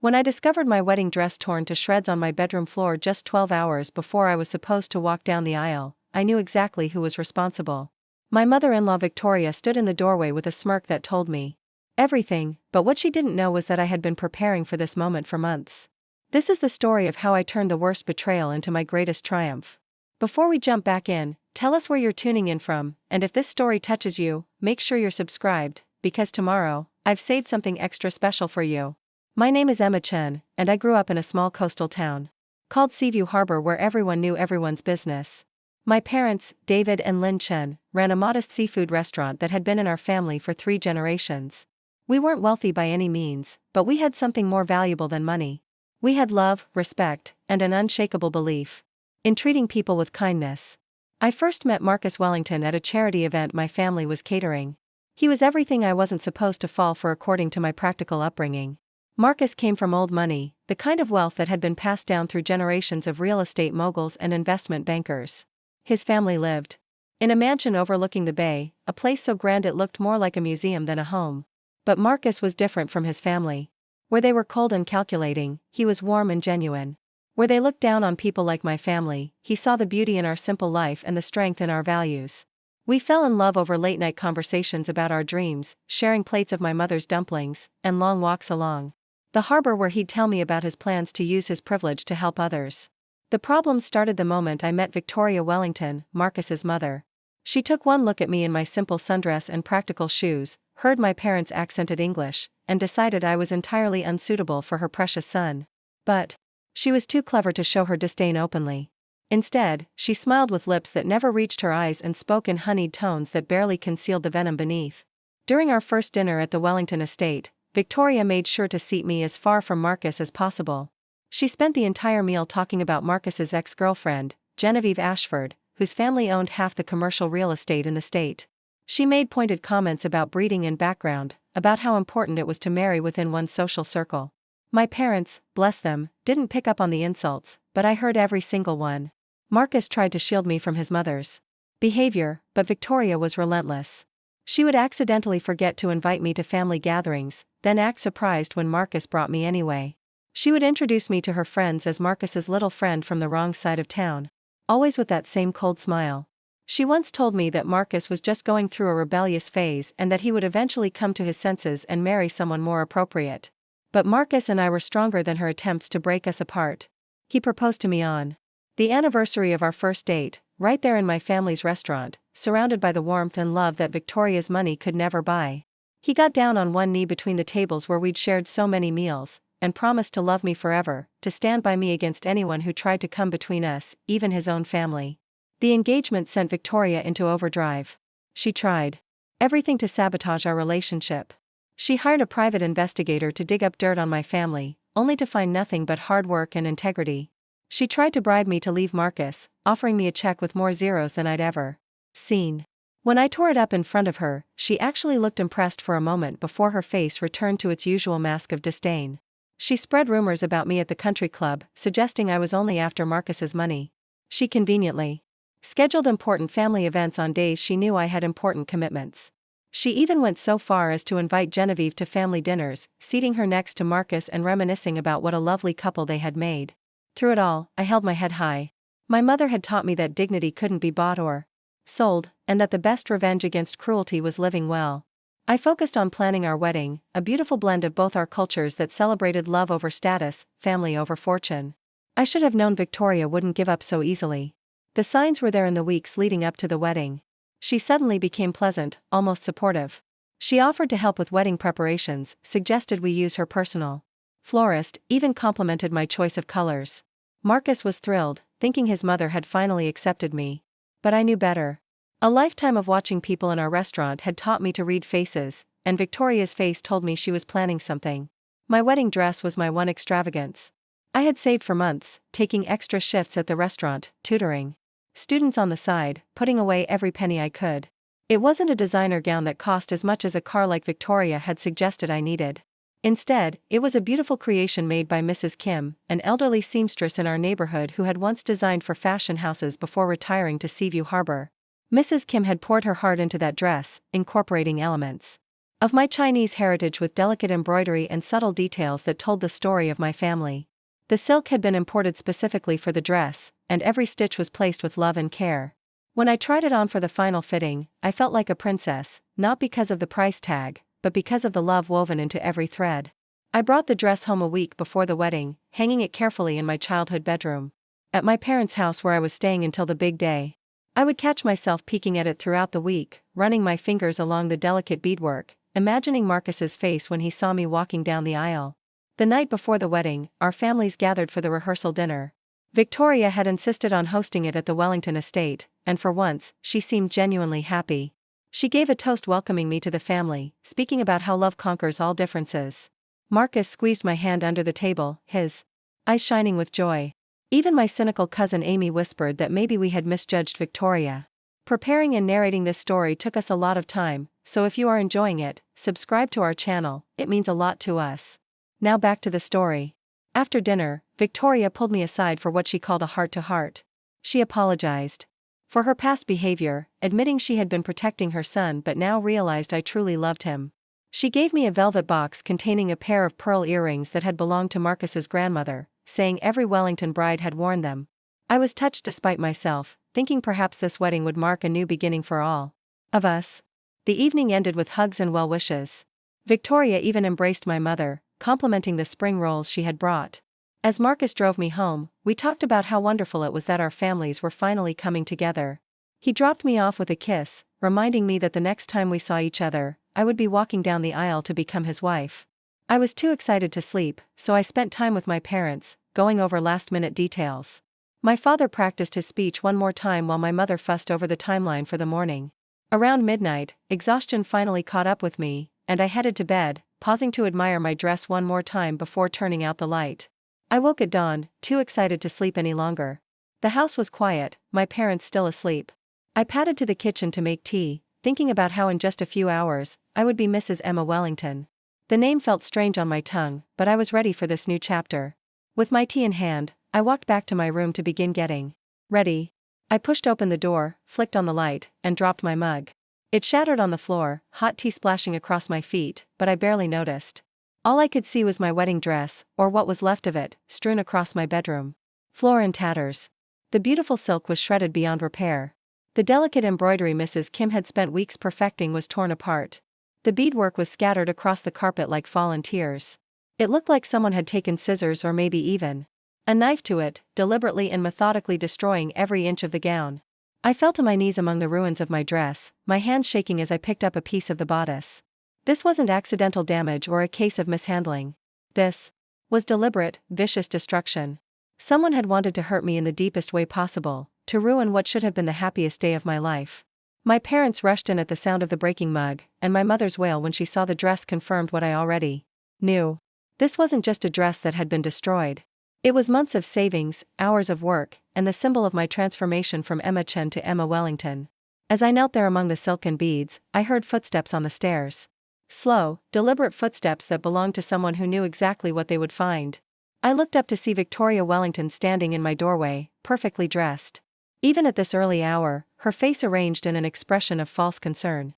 When I discovered my wedding dress torn to shreds on my bedroom floor just 12 hours before I was supposed to walk down the aisle, I knew exactly who was responsible. My mother-in-law Victoria stood in the doorway with a smirk that told me everything, but what she didn't know was that I had been preparing for this moment for months. This is the story of how I turned the worst betrayal into my greatest triumph. Before we jump back in, tell us where you're tuning in from, and if this story touches you, make sure you're subscribed, because tomorrow, I've saved something extra special for you. My name is Emma Chen, and I grew up in a small coastal town called Seaview Harbor where everyone knew everyone's business. My parents, David and Lin Chen, ran a modest seafood restaurant that had been in our family for 3 generations. We weren't wealthy by any means, but we had something more valuable than money. We had love, respect, and an unshakable belief in treating people with kindness. I first met Marcus Wellington at a charity event my family was catering. He was everything I wasn't supposed to fall for according to my practical upbringing. Marcus came from old money, the kind of wealth that had been passed down through generations of real estate moguls and investment bankers. His family lived in a mansion overlooking the bay, a place so grand it looked more like a museum than a home. But Marcus was different from his family. Where they were cold and calculating, he was warm and genuine. Where they looked down on people like my family, he saw the beauty in our simple life and the strength in our values. We fell in love over late-night conversations about our dreams, sharing plates of my mother's dumplings, and long walks along the harbor where he'd tell me about his plans to use his privilege to help others. The problem started the moment I met Victoria Wellington, Marcus's mother. She took one look at me in my simple sundress and practical shoes, heard my parents' accented English, and decided I was entirely unsuitable for her precious son. But she was too clever to show her disdain openly. Instead, she smiled with lips that never reached her eyes and spoke in honeyed tones that barely concealed the venom beneath. During our first dinner at the Wellington estate, Victoria made sure to seat me as far from Marcus as possible. She spent the entire meal talking about Marcus's ex-girlfriend, Genevieve Ashford, whose family owned half the commercial real estate in the state. She made pointed comments about breeding and background, about how important it was to marry within one's social circle. My parents, bless them, didn't pick up on the insults, but I heard every single one. Marcus tried to shield me from his mother's behavior, but Victoria was relentless. She would accidentally forget to invite me to family gatherings, then act surprised when Marcus brought me anyway. She would introduce me to her friends as Marcus's little friend from the wrong side of town, always with that same cold smile. She once told me that Marcus was just going through a rebellious phase and that he would eventually come to his senses and marry someone more appropriate. But Marcus and I were stronger than her attempts to break us apart. He proposed to me on the anniversary of our first date, right there in my family's restaurant, surrounded by the warmth and love that Victoria's money could never buy. He got down on one knee between the tables where we'd shared so many meals, and promised to love me forever, to stand by me against anyone who tried to come between us, even his own family. The engagement sent Victoria into overdrive. She tried everything to sabotage our relationship. She hired a private investigator to dig up dirt on my family, only to find nothing but hard work and integrity. She tried to bribe me to leave Marcus, offering me a check with more zeros than I'd ever seen. When I tore it up in front of her, she actually looked impressed for a moment before her face returned to its usual mask of disdain. She spread rumors about me at the country club, suggesting I was only after Marcus's money. She conveniently scheduled important family events on days she knew I had important commitments. She even went so far as to invite Genevieve to family dinners, seating her next to Marcus and reminiscing about what a lovely couple they had made. Through it all, I held my head high. My mother had taught me that dignity couldn't be bought or sold, and that the best revenge against cruelty was living well. I focused on planning our wedding, a beautiful blend of both our cultures that celebrated love over status, family over fortune. I should have known Victoria wouldn't give up so easily. The signs were there in the weeks leading up to the wedding. She suddenly became pleasant, almost supportive. She offered to help with wedding preparations, suggested we use her personal florist, even complimented my choice of colors. Marcus was thrilled, thinking his mother had finally accepted me. But I knew better. A lifetime of watching people in our restaurant had taught me to read faces, and Victoria's face told me she was planning something. My wedding dress was my one extravagance. I had saved for months, taking extra shifts at the restaurant, tutoring students on the side, putting away every penny I could. It wasn't a designer gown that cost as much as a car like Victoria had suggested I needed. Instead, it was a beautiful creation made by Mrs. Kim, an elderly seamstress in our neighborhood who had once designed for fashion houses before retiring to Seaview Harbor. Mrs. Kim had poured her heart into that dress, incorporating elements of my Chinese heritage with delicate embroidery and subtle details that told the story of my family. The silk had been imported specifically for the dress, and every stitch was placed with love and care. When I tried it on for the final fitting, I felt like a princess, not because of the price tag, but because of the love woven into every thread. I brought the dress home a week before the wedding, hanging it carefully in my childhood bedroom. At my parents' house where I was staying until the big day, I would catch myself peeking at it throughout the week, running my fingers along the delicate beadwork, imagining Marcus's face when he saw me walking down the aisle. The night before the wedding, our families gathered for the rehearsal dinner. Victoria had insisted on hosting it at the Wellington estate, and for once, she seemed genuinely happy. She gave a toast welcoming me to the family, speaking about how love conquers all differences. Marcus squeezed my hand under the table, his eyes shining with joy. Even my cynical cousin Amy whispered that maybe we had misjudged Victoria. Preparing and narrating this story took us a lot of time, so if you are enjoying it, subscribe to our channel, it means a lot to us. Now back to the story. After dinner, Victoria pulled me aside for what she called a heart-to-heart. She apologized for her past behavior, admitting she had been protecting her son but now realized I truly loved him. She gave me a velvet box containing a pair of pearl earrings that had belonged to Marcus's grandmother, saying every Wellington bride had worn them. I was touched despite myself, thinking perhaps this wedding would mark a new beginning for all of us. The evening ended with hugs and well wishes. Victoria even embraced my mother, complimenting the spring rolls she had brought. As Marcus drove me home, we talked about how wonderful it was that our families were finally coming together. He dropped me off with a kiss, reminding me that the next time we saw each other, I would be walking down the aisle to become his wife. I was too excited to sleep, so I spent time with my parents, going over last-minute details. My father practiced his speech one more time while my mother fussed over the timeline for the morning. Around midnight, exhaustion finally caught up with me, and I headed to bed, pausing to admire my dress one more time before turning out the light. I woke at dawn, too excited to sleep any longer. The house was quiet, my parents still asleep. I padded to the kitchen to make tea, thinking about how in just a few hours, I would be Mrs. Emma Wellington. The name felt strange on my tongue, but I was ready for this new chapter. With my tea in hand, I walked back to my room to begin getting ready. I pushed open the door, flicked on the light, and dropped my mug. It shattered on the floor, hot tea splashing across my feet, but I barely noticed. All I could see was my wedding dress, or what was left of it, strewn across my bedroom floor in tatters. The beautiful silk was shredded beyond repair. The delicate embroidery Mrs. Kim had spent weeks perfecting was torn apart. The beadwork was scattered across the carpet like fallen tears. It looked like someone had taken scissors or maybe even a knife to it, deliberately and methodically destroying every inch of the gown. I fell to my knees among the ruins of my dress, my hands shaking as I picked up a piece of the bodice. This wasn't accidental damage or a case of mishandling. This was deliberate, vicious destruction. Someone had wanted to hurt me in the deepest way possible, to ruin what should have been the happiest day of my life. My parents rushed in at the sound of the breaking mug, and my mother's wail when she saw the dress confirmed what I already knew. This wasn't just a dress that had been destroyed. It was months of savings, hours of work, and the symbol of my transformation from Emma Chen to Emma Wellington. As I knelt there among the silken beads, I heard footsteps on the stairs. Slow, deliberate footsteps that belonged to someone who knew exactly what they would find. I looked up to see Victoria Wellington standing in my doorway, perfectly dressed. Even at this early hour, her face arranged in an expression of false concern.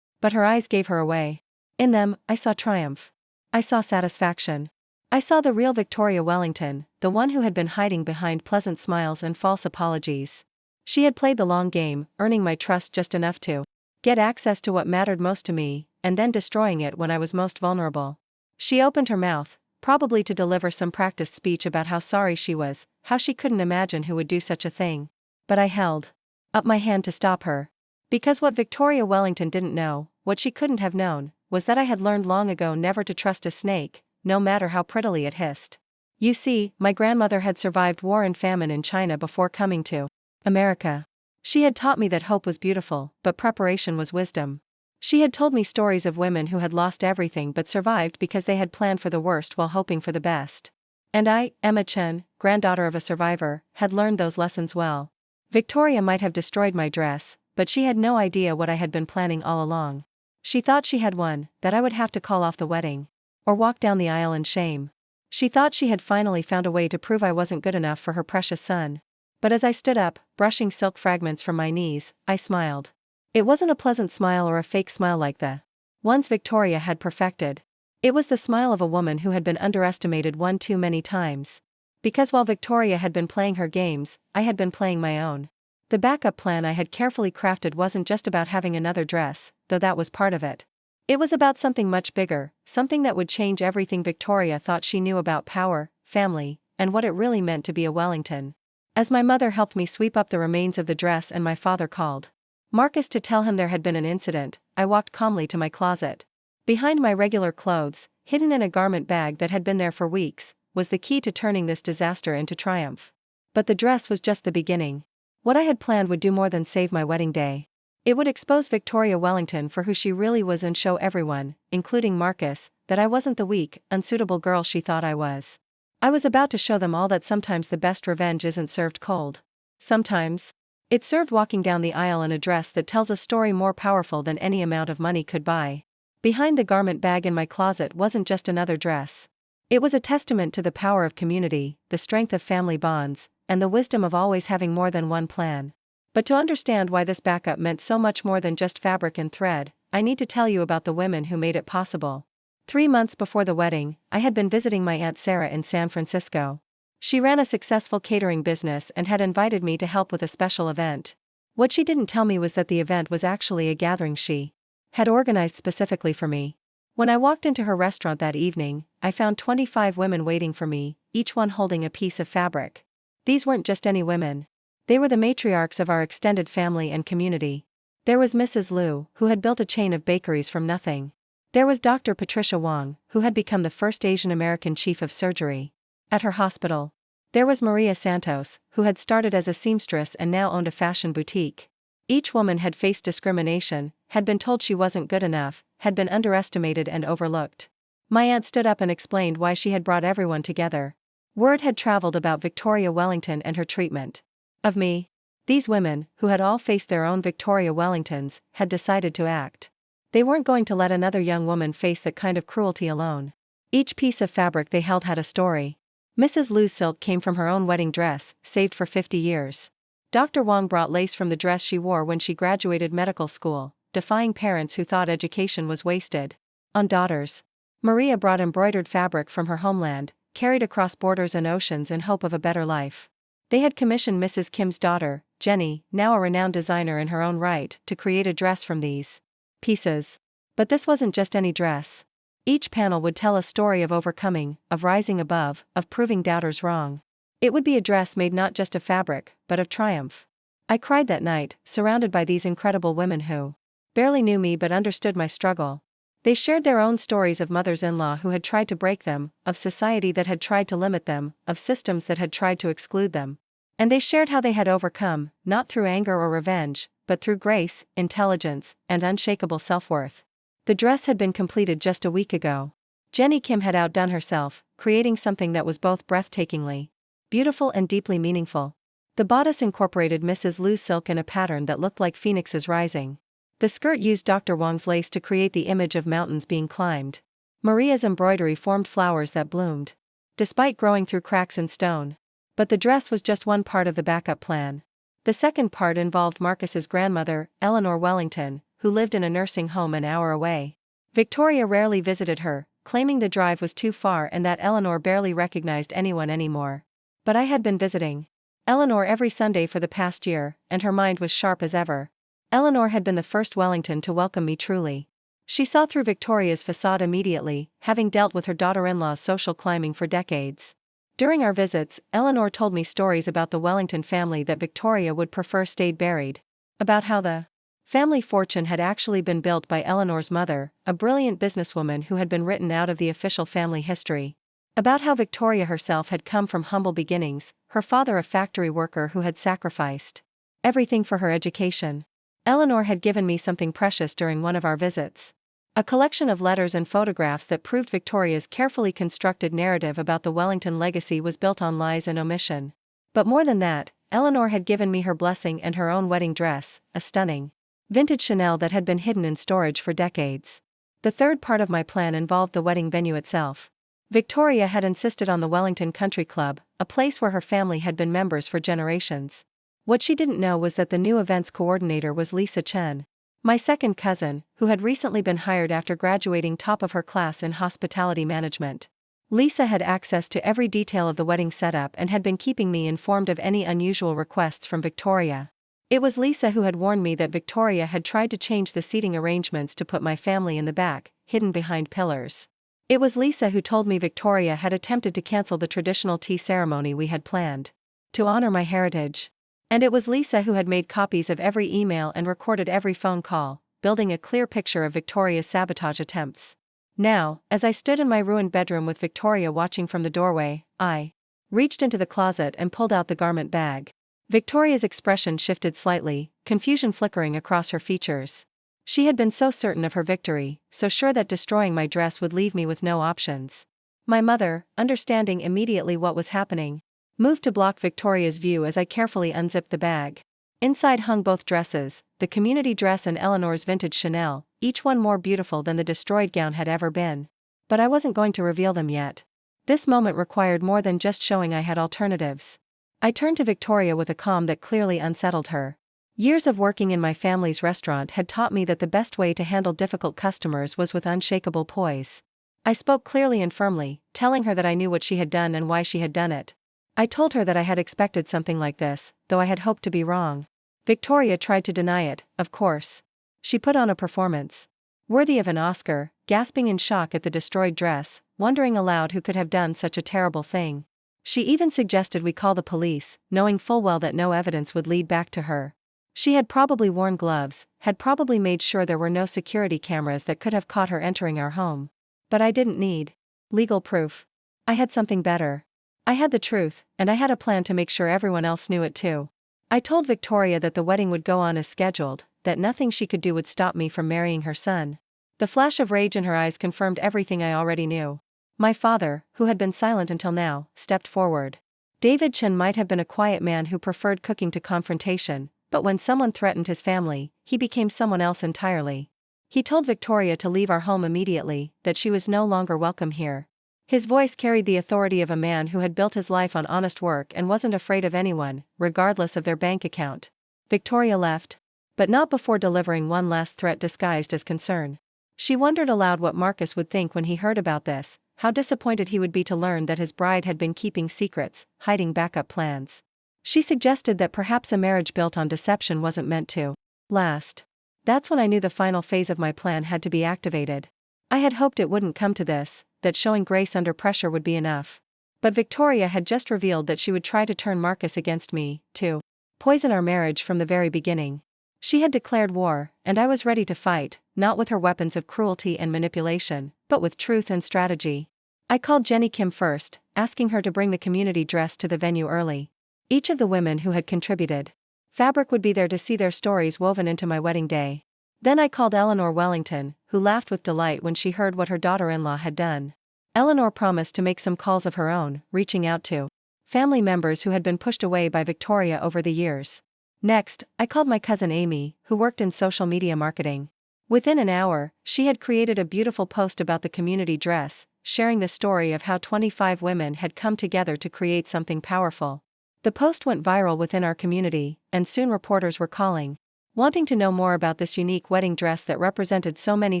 But her eyes gave her away. In them, I saw triumph. I saw satisfaction. I saw the real Victoria Wellington, the one who had been hiding behind pleasant smiles and false apologies. She had played the long game, earning my trust just enough to get access to what mattered most to me, and then destroying it when I was most vulnerable. She opened her mouth, probably to deliver some practiced speech about how sorry she was, how she couldn't imagine who would do such a thing. But I held up my hand to stop her. Because what Victoria Wellington didn't know, what she couldn't have known, was that I had learned long ago never to trust a snake, no matter how prettily it hissed. You see, my grandmother had survived war and famine in China before coming to America. She had taught me that hope was beautiful, but preparation was wisdom. She had told me stories of women who had lost everything but survived because they had planned for the worst while hoping for the best. And I, Emma Chen, granddaughter of a survivor, had learned those lessons well. Victoria might have destroyed my dress, but she had no idea what I had been planning all along. She thought she had won, that I would have to call off the wedding or walk down the aisle in shame. She thought she had finally found a way to prove I wasn't good enough for her precious son. But as I stood up, brushing silk fragments from my knees, I smiled. It wasn't a pleasant smile or a fake smile like the Ones Victoria had perfected. It was the smile of a woman who had been underestimated one too many times. Because while Victoria had been playing her games, I had been playing my own. The backup plan I had carefully crafted wasn't just about having another dress, though that was part of it. It was about something much bigger, something that would change everything Victoria thought she knew about power, family, and what it really meant to be a Wellington. As my mother helped me sweep up the remains of the dress and my father called Marcus to tell him there had been an incident, I walked calmly to my closet. Behind my regular clothes, hidden in a garment bag that had been there for weeks, was the key to turning this disaster into triumph. But the dress was just the beginning. What I had planned would do more than save my wedding day. It would expose Victoria Wellington for who she really was and show everyone, including Marcus, that I wasn't the weak, unsuitable girl she thought I was. I was about to show them all that sometimes the best revenge isn't served cold. Sometimes, it's served walking down the aisle in a dress that tells a story more powerful than any amount of money could buy. Behind the garment bag in my closet wasn't just another dress. It was a testament to the power of community, the strength of family bonds, and the wisdom of always having more than one plan. But to understand why this backup meant so much more than just fabric and thread, I need to tell you about the women who made it possible. 3 months before the wedding, I had been visiting my Aunt Sarah in San Francisco. She ran a successful catering business and had invited me to help with a special event. What she didn't tell me was that the event was actually a gathering she had organized specifically for me. When I walked into her restaurant that evening, I found 25 women waiting for me, each one holding a piece of fabric. These weren't just any women. They were the matriarchs of our extended family and community. There was Mrs. Liu, who had built a chain of bakeries from nothing. There was Dr. Patricia Wang, who had become the first Asian American chief of surgery at her hospital. There was Maria Santos, who had started as a seamstress and now owned a fashion boutique. Each woman had faced discrimination, had been told she wasn't good enough, had been underestimated and overlooked. My aunt stood up and explained why she had brought everyone together. Word had traveled about Victoria Wellington and her treatment of me. These women, who had all faced their own Victoria Wellingtons, had decided to act. They weren't going to let another young woman face that kind of cruelty alone. Each piece of fabric they held had a story. Mrs. Liu's silk came from her own wedding dress, saved for 50 years. Dr. Wang brought lace from the dress she wore when she graduated medical school, defying parents who thought education was wasted on daughters. Maria brought embroidered fabric from her homeland, carried across borders and oceans in hope of a better life. They had commissioned Mrs. Kim's daughter, Jenny, now a renowned designer in her own right, to create a dress from these pieces. But this wasn't just any dress. Each panel would tell a story of overcoming, of rising above, of proving doubters wrong. It would be a dress made not just of fabric, but of triumph. I cried that night, surrounded by these incredible women who barely knew me but understood my struggle. They shared their own stories of mothers-in-law who had tried to break them, of society that had tried to limit them, of systems that had tried to exclude them. And they shared how they had overcome, not through anger or revenge, but through grace, intelligence, and unshakable self-worth. The dress had been completed just a week ago. Jenny Kim had outdone herself, creating something that was both breathtakingly beautiful and deeply meaningful. The bodice incorporated Mrs. Liu's silk in a pattern that looked like phoenixes rising. The skirt used Dr. Wang's lace to create the image of mountains being climbed. Maria's embroidery formed flowers that bloomed, despite growing through cracks in stone. But the dress was just one part of the backup plan. The second part involved Marcus's grandmother, Eleanor Wellington, who lived in a nursing home an hour away. Victoria rarely visited her, claiming the drive was too far and that Eleanor barely recognized anyone anymore. But I had been visiting Eleanor every Sunday for the past year, and her mind was sharp as ever. Eleanor had been the first Wellington to welcome me truly. She saw through Victoria's facade immediately, having dealt with her daughter-in-law's social climbing for decades. During our visits, Eleanor told me stories about the Wellington family that Victoria would prefer stayed buried. About how the family fortune had actually been built by Eleanor's mother, a brilliant businesswoman who had been written out of the official family history. About how Victoria herself had come from humble beginnings, her father a factory worker who had sacrificed everything for her education. Eleanor had given me something precious during one of our visits. A collection of letters and photographs that proved Victoria's carefully constructed narrative about the Wellington legacy was built on lies and omission. But more than that, Eleanor had given me her blessing and her own wedding dress, a stunning vintage Chanel that had been hidden in storage for decades. The third part of my plan involved the wedding venue itself. Victoria had insisted on the Wellington Country Club, a place where her family had been members for generations. What she didn't know was that the new events coordinator was Lin Chen. My second cousin, who had recently been hired after graduating top of her class in hospitality management. Lisa had access to every detail of the wedding setup and had been keeping me informed of any unusual requests from Victoria. It was Lisa who had warned me that Victoria had tried to change the seating arrangements to put my family in the back, hidden behind pillars. It was Lisa who told me Victoria had attempted to cancel the traditional tea ceremony we had planned to honor my heritage. And it was Lisa who had made copies of every email and recorded every phone call, building a clear picture of Victoria's sabotage attempts. Now, as I stood in my ruined bedroom with Victoria watching from the doorway, I reached into the closet and pulled out the garment bag. Victoria's expression shifted slightly, confusion flickering across her features. She had been so certain of her victory, so sure that destroying my dress would leave me with no options. My mother, understanding immediately what was happening, moved to block Victoria's view as I carefully unzipped the bag. Inside hung both dresses, the community dress and Eleanor's vintage Chanel, each one more beautiful than the destroyed gown had ever been. But I wasn't going to reveal them yet. This moment required more than just showing I had alternatives. I turned to Victoria with a calm that clearly unsettled her. Years of working in my family's restaurant had taught me that the best way to handle difficult customers was with unshakable poise. I spoke clearly and firmly, telling her that I knew what she had done and why she had done it. I told her that I had expected something like this, though I had hoped to be wrong. Victoria tried to deny it, of course. She put on a performance worthy of an Oscar, gasping in shock at the destroyed dress, wondering aloud who could have done such a terrible thing. She even suggested we call the police, knowing full well that no evidence would lead back to her. She had probably worn gloves, had probably made sure there were no security cameras that could have caught her entering our home. But I didn't need legal proof. I had something better. I had the truth, and I had a plan to make sure everyone else knew it too. I told Victoria that the wedding would go on as scheduled, that nothing she could do would stop me from marrying her son. The flash of rage in her eyes confirmed everything I already knew. My father, who had been silent until now, stepped forward. David Chen might have been a quiet man who preferred cooking to confrontation, but when someone threatened his family, he became someone else entirely. He told Victoria to leave our home immediately, that she was no longer welcome here. His voice carried the authority of a man who had built his life on honest work and wasn't afraid of anyone, regardless of their bank account. Victoria left, but not before delivering one last threat disguised as concern. She wondered aloud what Marcus would think when he heard about this, how disappointed he would be to learn that his bride had been keeping secrets, hiding backup plans. She suggested that perhaps a marriage built on deception wasn't meant to last. That's when I knew the final phase of my plan had to be activated. I had hoped it wouldn't come to this, that showing grace under pressure would be enough. But Victoria had just revealed that she would try to turn Marcus against me, to poison our marriage from the very beginning. She had declared war, and I was ready to fight, not with her weapons of cruelty and manipulation, but with truth and strategy. I called Jenny Kim first, asking her to bring the community dress to the venue early. Each of the women who had contributed fabric would be there to see their stories woven into my wedding day. Then I called Eleanor Wellington, who laughed with delight when she heard what her daughter-in-law had done. Eleanor promised to make some calls of her own, reaching out to family members who had been pushed away by Victoria over the years. Next, I called my cousin Amy, who worked in social media marketing. Within an hour, she had created a beautiful post about the community dress, sharing the story of how 25 women had come together to create something powerful. The post went viral within our community, and soon reporters were calling, wanting to know more about this unique wedding dress that represented so many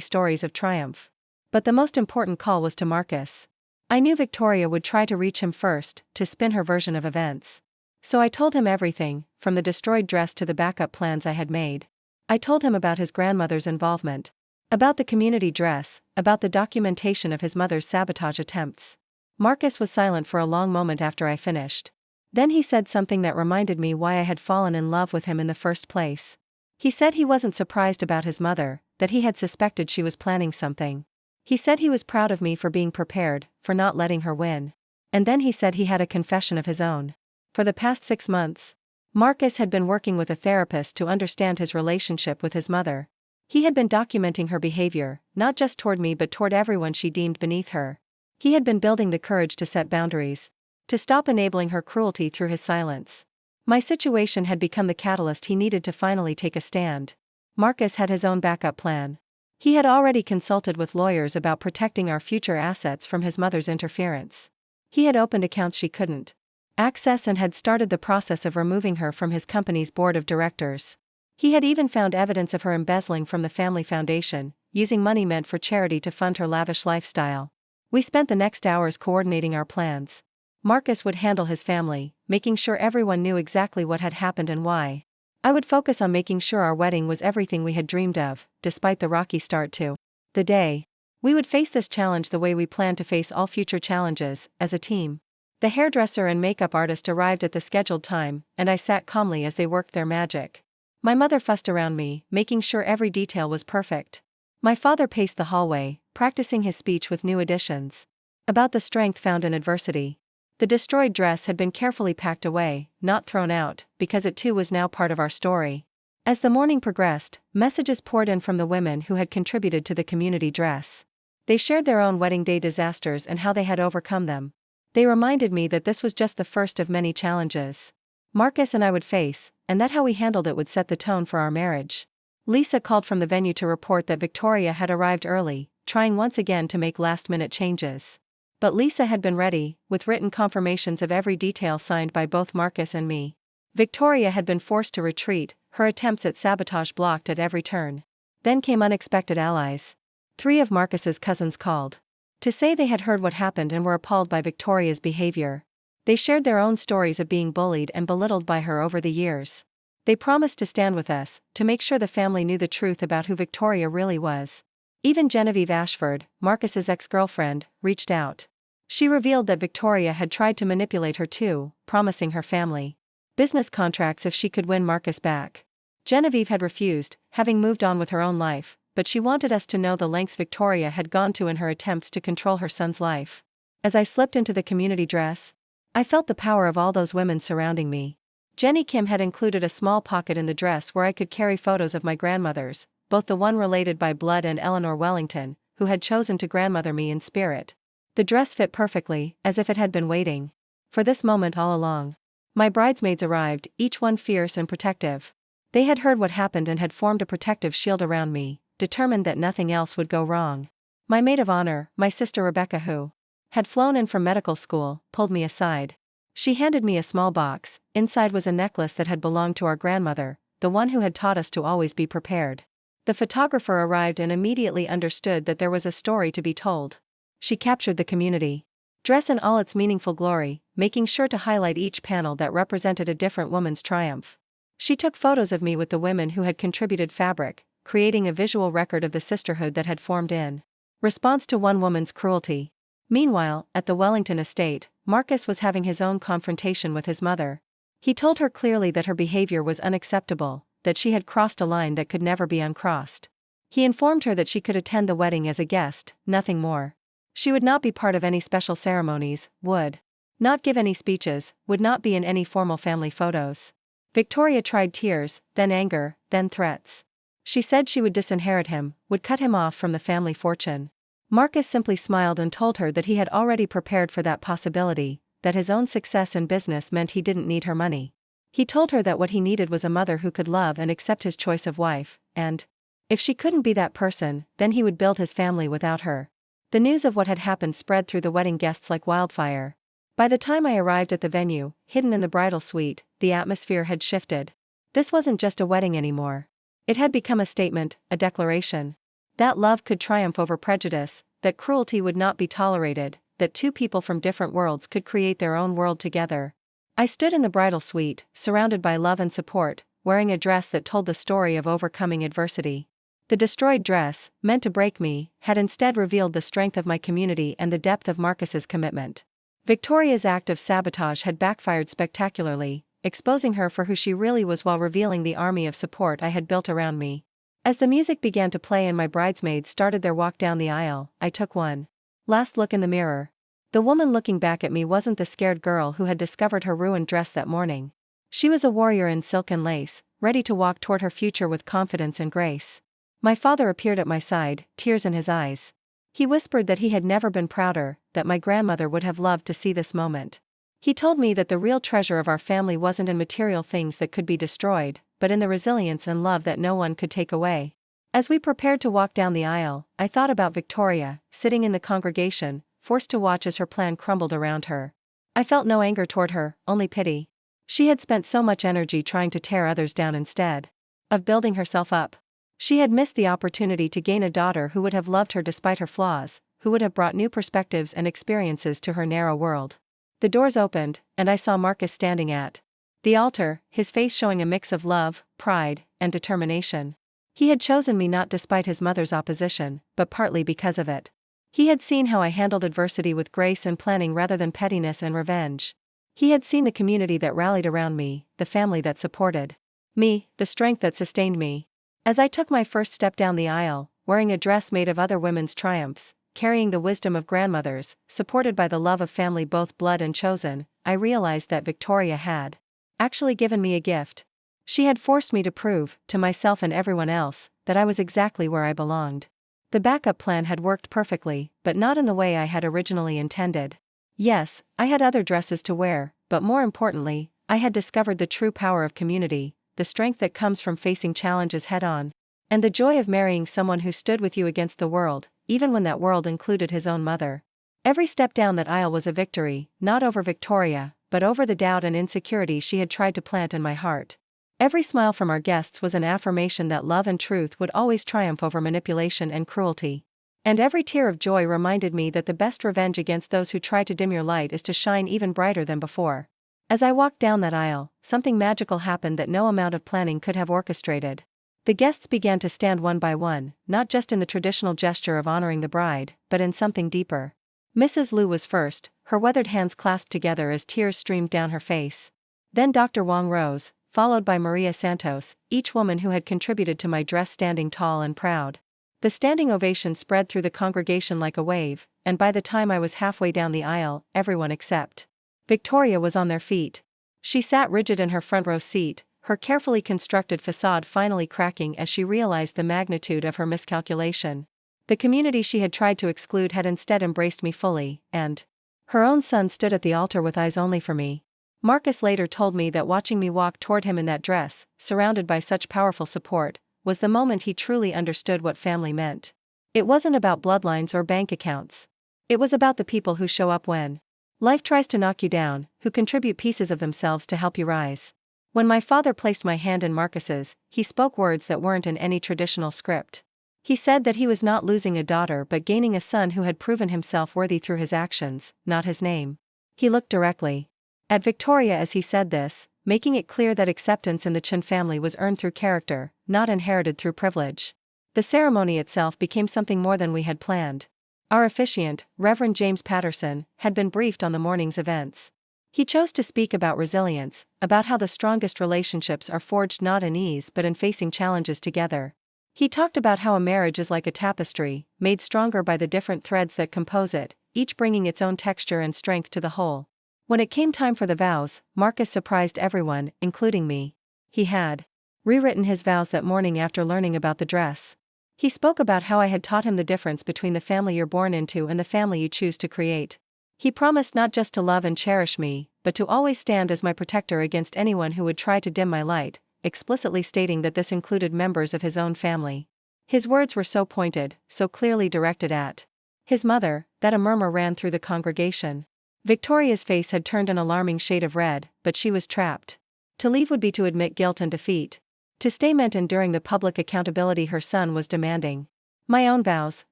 stories of triumph. But the most important call was to Marcus. I knew Victoria would try to reach him first, to spin her version of events. So I told him everything, from the destroyed dress to the backup plans I had made. I told him about his grandmother's involvement, about the community dress, about the documentation of his mother's sabotage attempts. Marcus was silent for a long moment after I finished. Then he said something that reminded me why I had fallen in love with him in the first place. He said he wasn't surprised about his mother, that he had suspected she was planning something. He said he was proud of me for being prepared, for not letting her win. And then he said he had a confession of his own. For the past 6 months, Marcus had been working with a therapist to understand his relationship with his mother. He had been documenting her behavior, not just toward me but toward everyone she deemed beneath her. He had been building the courage to set boundaries, to stop enabling her cruelty through his silence. My situation had become the catalyst he needed to finally take a stand. Marcus had his own backup plan. He had already consulted with lawyers about protecting our future assets from his mother's interference. He had opened accounts she couldn't access and had started the process of removing her from his company's board of directors. He had even found evidence of her embezzling from the family foundation, using money meant for charity to fund her lavish lifestyle. We spent the next hours coordinating our plans. Marcus would handle his family, making sure everyone knew exactly what had happened and why. I would focus on making sure our wedding was everything we had dreamed of, despite the rocky start to the day. We would face this challenge the way we planned to face all future challenges, as a team. The hairdresser and makeup artist arrived at the scheduled time, and I sat calmly as they worked their magic. My mother fussed around me, making sure every detail was perfect. My father paced the hallway, practicing his speech with new additions about the strength found in adversity. The destroyed dress had been carefully packed away, not thrown out, because it too was now part of our story. As the morning progressed, messages poured in from the women who had contributed to the community dress. They shared their own wedding day disasters and how they had overcome them. They reminded me that this was just the first of many challenges Marcus and I would face, and that how we handled it would set the tone for our marriage. Lisa called from the venue to report that Victoria had arrived early, trying once again to make last-minute changes. But Lisa had been ready, with written confirmations of every detail signed by both Marcus and me. Victoria had been forced to retreat, her attempts at sabotage blocked at every turn. Then came unexpected allies. 3 of Marcus's cousins called to say they had heard what happened and were appalled by Victoria's behavior. They shared their own stories of being bullied and belittled by her over the years. They promised to stand with us, to make sure the family knew the truth about who Victoria really was. Even Genevieve Ashford, Marcus's ex-girlfriend, reached out. She revealed that Victoria had tried to manipulate her too, promising her family business contracts if she could win Marcus back. Genevieve had refused, having moved on with her own life, but she wanted us to know the lengths Victoria had gone to in her attempts to control her son's life. As I slipped into the community dress, I felt the power of all those women surrounding me. Jenny Kim had included a small pocket in the dress where I could carry photos of my grandmothers, both the one related by blood and Eleanor Wellington, who had chosen to grandmother me in spirit. The dress fit perfectly, as if it had been waiting for this moment all along. My bridesmaids arrived, each one fierce and protective. They had heard what happened and had formed a protective shield around me, determined that nothing else would go wrong. My maid of honor, my sister Rebecca, who had flown in from medical school, pulled me aside. She handed me a small box. Inside was a necklace that had belonged to our grandmother, the one who had taught us to always be prepared. The photographer arrived and immediately understood that there was a story to be told. She captured the community dress in all its meaningful glory, making sure to highlight each panel that represented a different woman's triumph. She took photos of me with the women who had contributed fabric, creating a visual record of the sisterhood that had formed in response to one woman's cruelty. Meanwhile, at the Wellington estate, Marcus was having his own confrontation with his mother. He told her clearly that her behavior was unacceptable, that she had crossed a line that could never be uncrossed. He informed her that she could attend the wedding as a guest, nothing more. She would not be part of any special ceremonies, would not give any speeches, would not be in any formal family photos. Victoria tried tears, then anger, then threats. She said she would disinherit him, would cut him off from the family fortune. Marcus simply smiled and told her that he had already prepared for that possibility, that his own success in business meant he didn't need her money. He told her that what he needed was a mother who could love and accept his choice of wife, and if she couldn't be that person, then he would build his family without her. The news of what had happened spread through the wedding guests like wildfire. By the time I arrived at the venue, hidden in the bridal suite, the atmosphere had shifted. This wasn't just a wedding anymore. It had become a statement, a declaration. That love could triumph over prejudice, that cruelty would not be tolerated, that 2 people from different worlds could create their own world together. I stood in the bridal suite, surrounded by love and support, wearing a dress that told the story of overcoming adversity. The destroyed dress, meant to break me, had instead revealed the strength of my community and the depth of Marcus's commitment. Victoria's act of sabotage had backfired spectacularly, exposing her for who she really was while revealing the army of support I had built around me. As the music began to play and my bridesmaids started their walk down the aisle, I took one last look in the mirror. The woman looking back at me wasn't the scared girl who had discovered her ruined dress that morning. She was a warrior in silk and lace, ready to walk toward her future with confidence and grace. My father appeared at my side, tears in his eyes. He whispered that he had never been prouder, that my grandmother would have loved to see this moment. He told me that the real treasure of our family wasn't in material things that could be destroyed, but in the resilience and love that no one could take away. As we prepared to walk down the aisle, I thought about Victoria, sitting in the congregation, forced to watch as her plan crumbled around her. I felt no anger toward her, only pity. She had spent so much energy trying to tear others down instead of building herself up. She had missed the opportunity to gain a daughter who would have loved her despite her flaws, who would have brought new perspectives and experiences to her narrow world. The doors opened, and I saw Marcus standing at the altar, his face showing a mix of love, pride, and determination. He had chosen me not despite his mother's opposition, but partly because of it. He had seen how I handled adversity with grace and planning rather than pettiness and revenge. He had seen the community that rallied around me, the family that supported me, the strength that sustained me. As I took my first step down the aisle, wearing a dress made of other women's triumphs, carrying the wisdom of grandmothers, supported by the love of family both blood and chosen, I realized that Victoria had actually given me a gift. She had forced me to prove, to myself and everyone else, that I was exactly where I belonged. The backup plan had worked perfectly, but not in the way I had originally intended. Yes, I had other dresses to wear, but more importantly, I had discovered the true power of community, the strength that comes from facing challenges head-on, and the joy of marrying someone who stood with you against the world, even when that world included his own mother. Every step down that aisle was a victory, not over Victoria, but over the doubt and insecurity she had tried to plant in my heart. Every smile from our guests was an affirmation that love and truth would always triumph over manipulation and cruelty. And every tear of joy reminded me that the best revenge against those who try to dim your light is to shine even brighter than before. As I walked down that aisle, something magical happened that no amount of planning could have orchestrated. The guests began to stand one by one, not just in the traditional gesture of honoring the bride, but in something deeper. Mrs. Liu was first, her weathered hands clasped together as tears streamed down her face. Then Dr. Wang rose, followed by Maria Santos, each woman who had contributed to my dress standing tall and proud. The standing ovation spread through the congregation like a wave, and by the time I was halfway down the aisle, everyone except Victoria was on their feet. She sat rigid in her front row seat, her carefully constructed facade finally cracking as she realized the magnitude of her miscalculation. The community she had tried to exclude had instead embraced me fully, and her own son stood at the altar with eyes only for me. Marcus later told me that watching me walk toward him in that dress, surrounded by such powerful support, was the moment he truly understood what family meant. It wasn't about bloodlines or bank accounts. It was about the people who show up when life tries to knock you down, who contribute pieces of themselves to help you rise. When my father placed my hand in Marcus's, he spoke words that weren't in any traditional script. He said that he was not losing a daughter but gaining a son who had proven himself worthy through his actions, not his name. He looked directly at Victoria as he said this, making it clear that acceptance in the Chen family was earned through character, not inherited through privilege. The ceremony itself became something more than we had planned. Our officiant, Reverend James Patterson, had been briefed on the morning's events. He chose to speak about resilience, about how the strongest relationships are forged not in ease but in facing challenges together. He talked about how a marriage is like a tapestry, made stronger by the different threads that compose it, each bringing its own texture and strength to the whole. When it came time for the vows, Marcus surprised everyone, including me. He had rewritten his vows that morning after learning about the dress. He spoke about how I had taught him the difference between the family you're born into and the family you choose to create. He promised not just to love and cherish me, but to always stand as my protector against anyone who would try to dim my light, explicitly stating that this included members of his own family. His words were so pointed, so clearly directed at his mother, that a murmur ran through the congregation. Victoria's face had turned an alarming shade of red, but she was trapped. To leave would be to admit guilt and defeat. To stay meant enduring the public accountability her son was demanding. My own vows,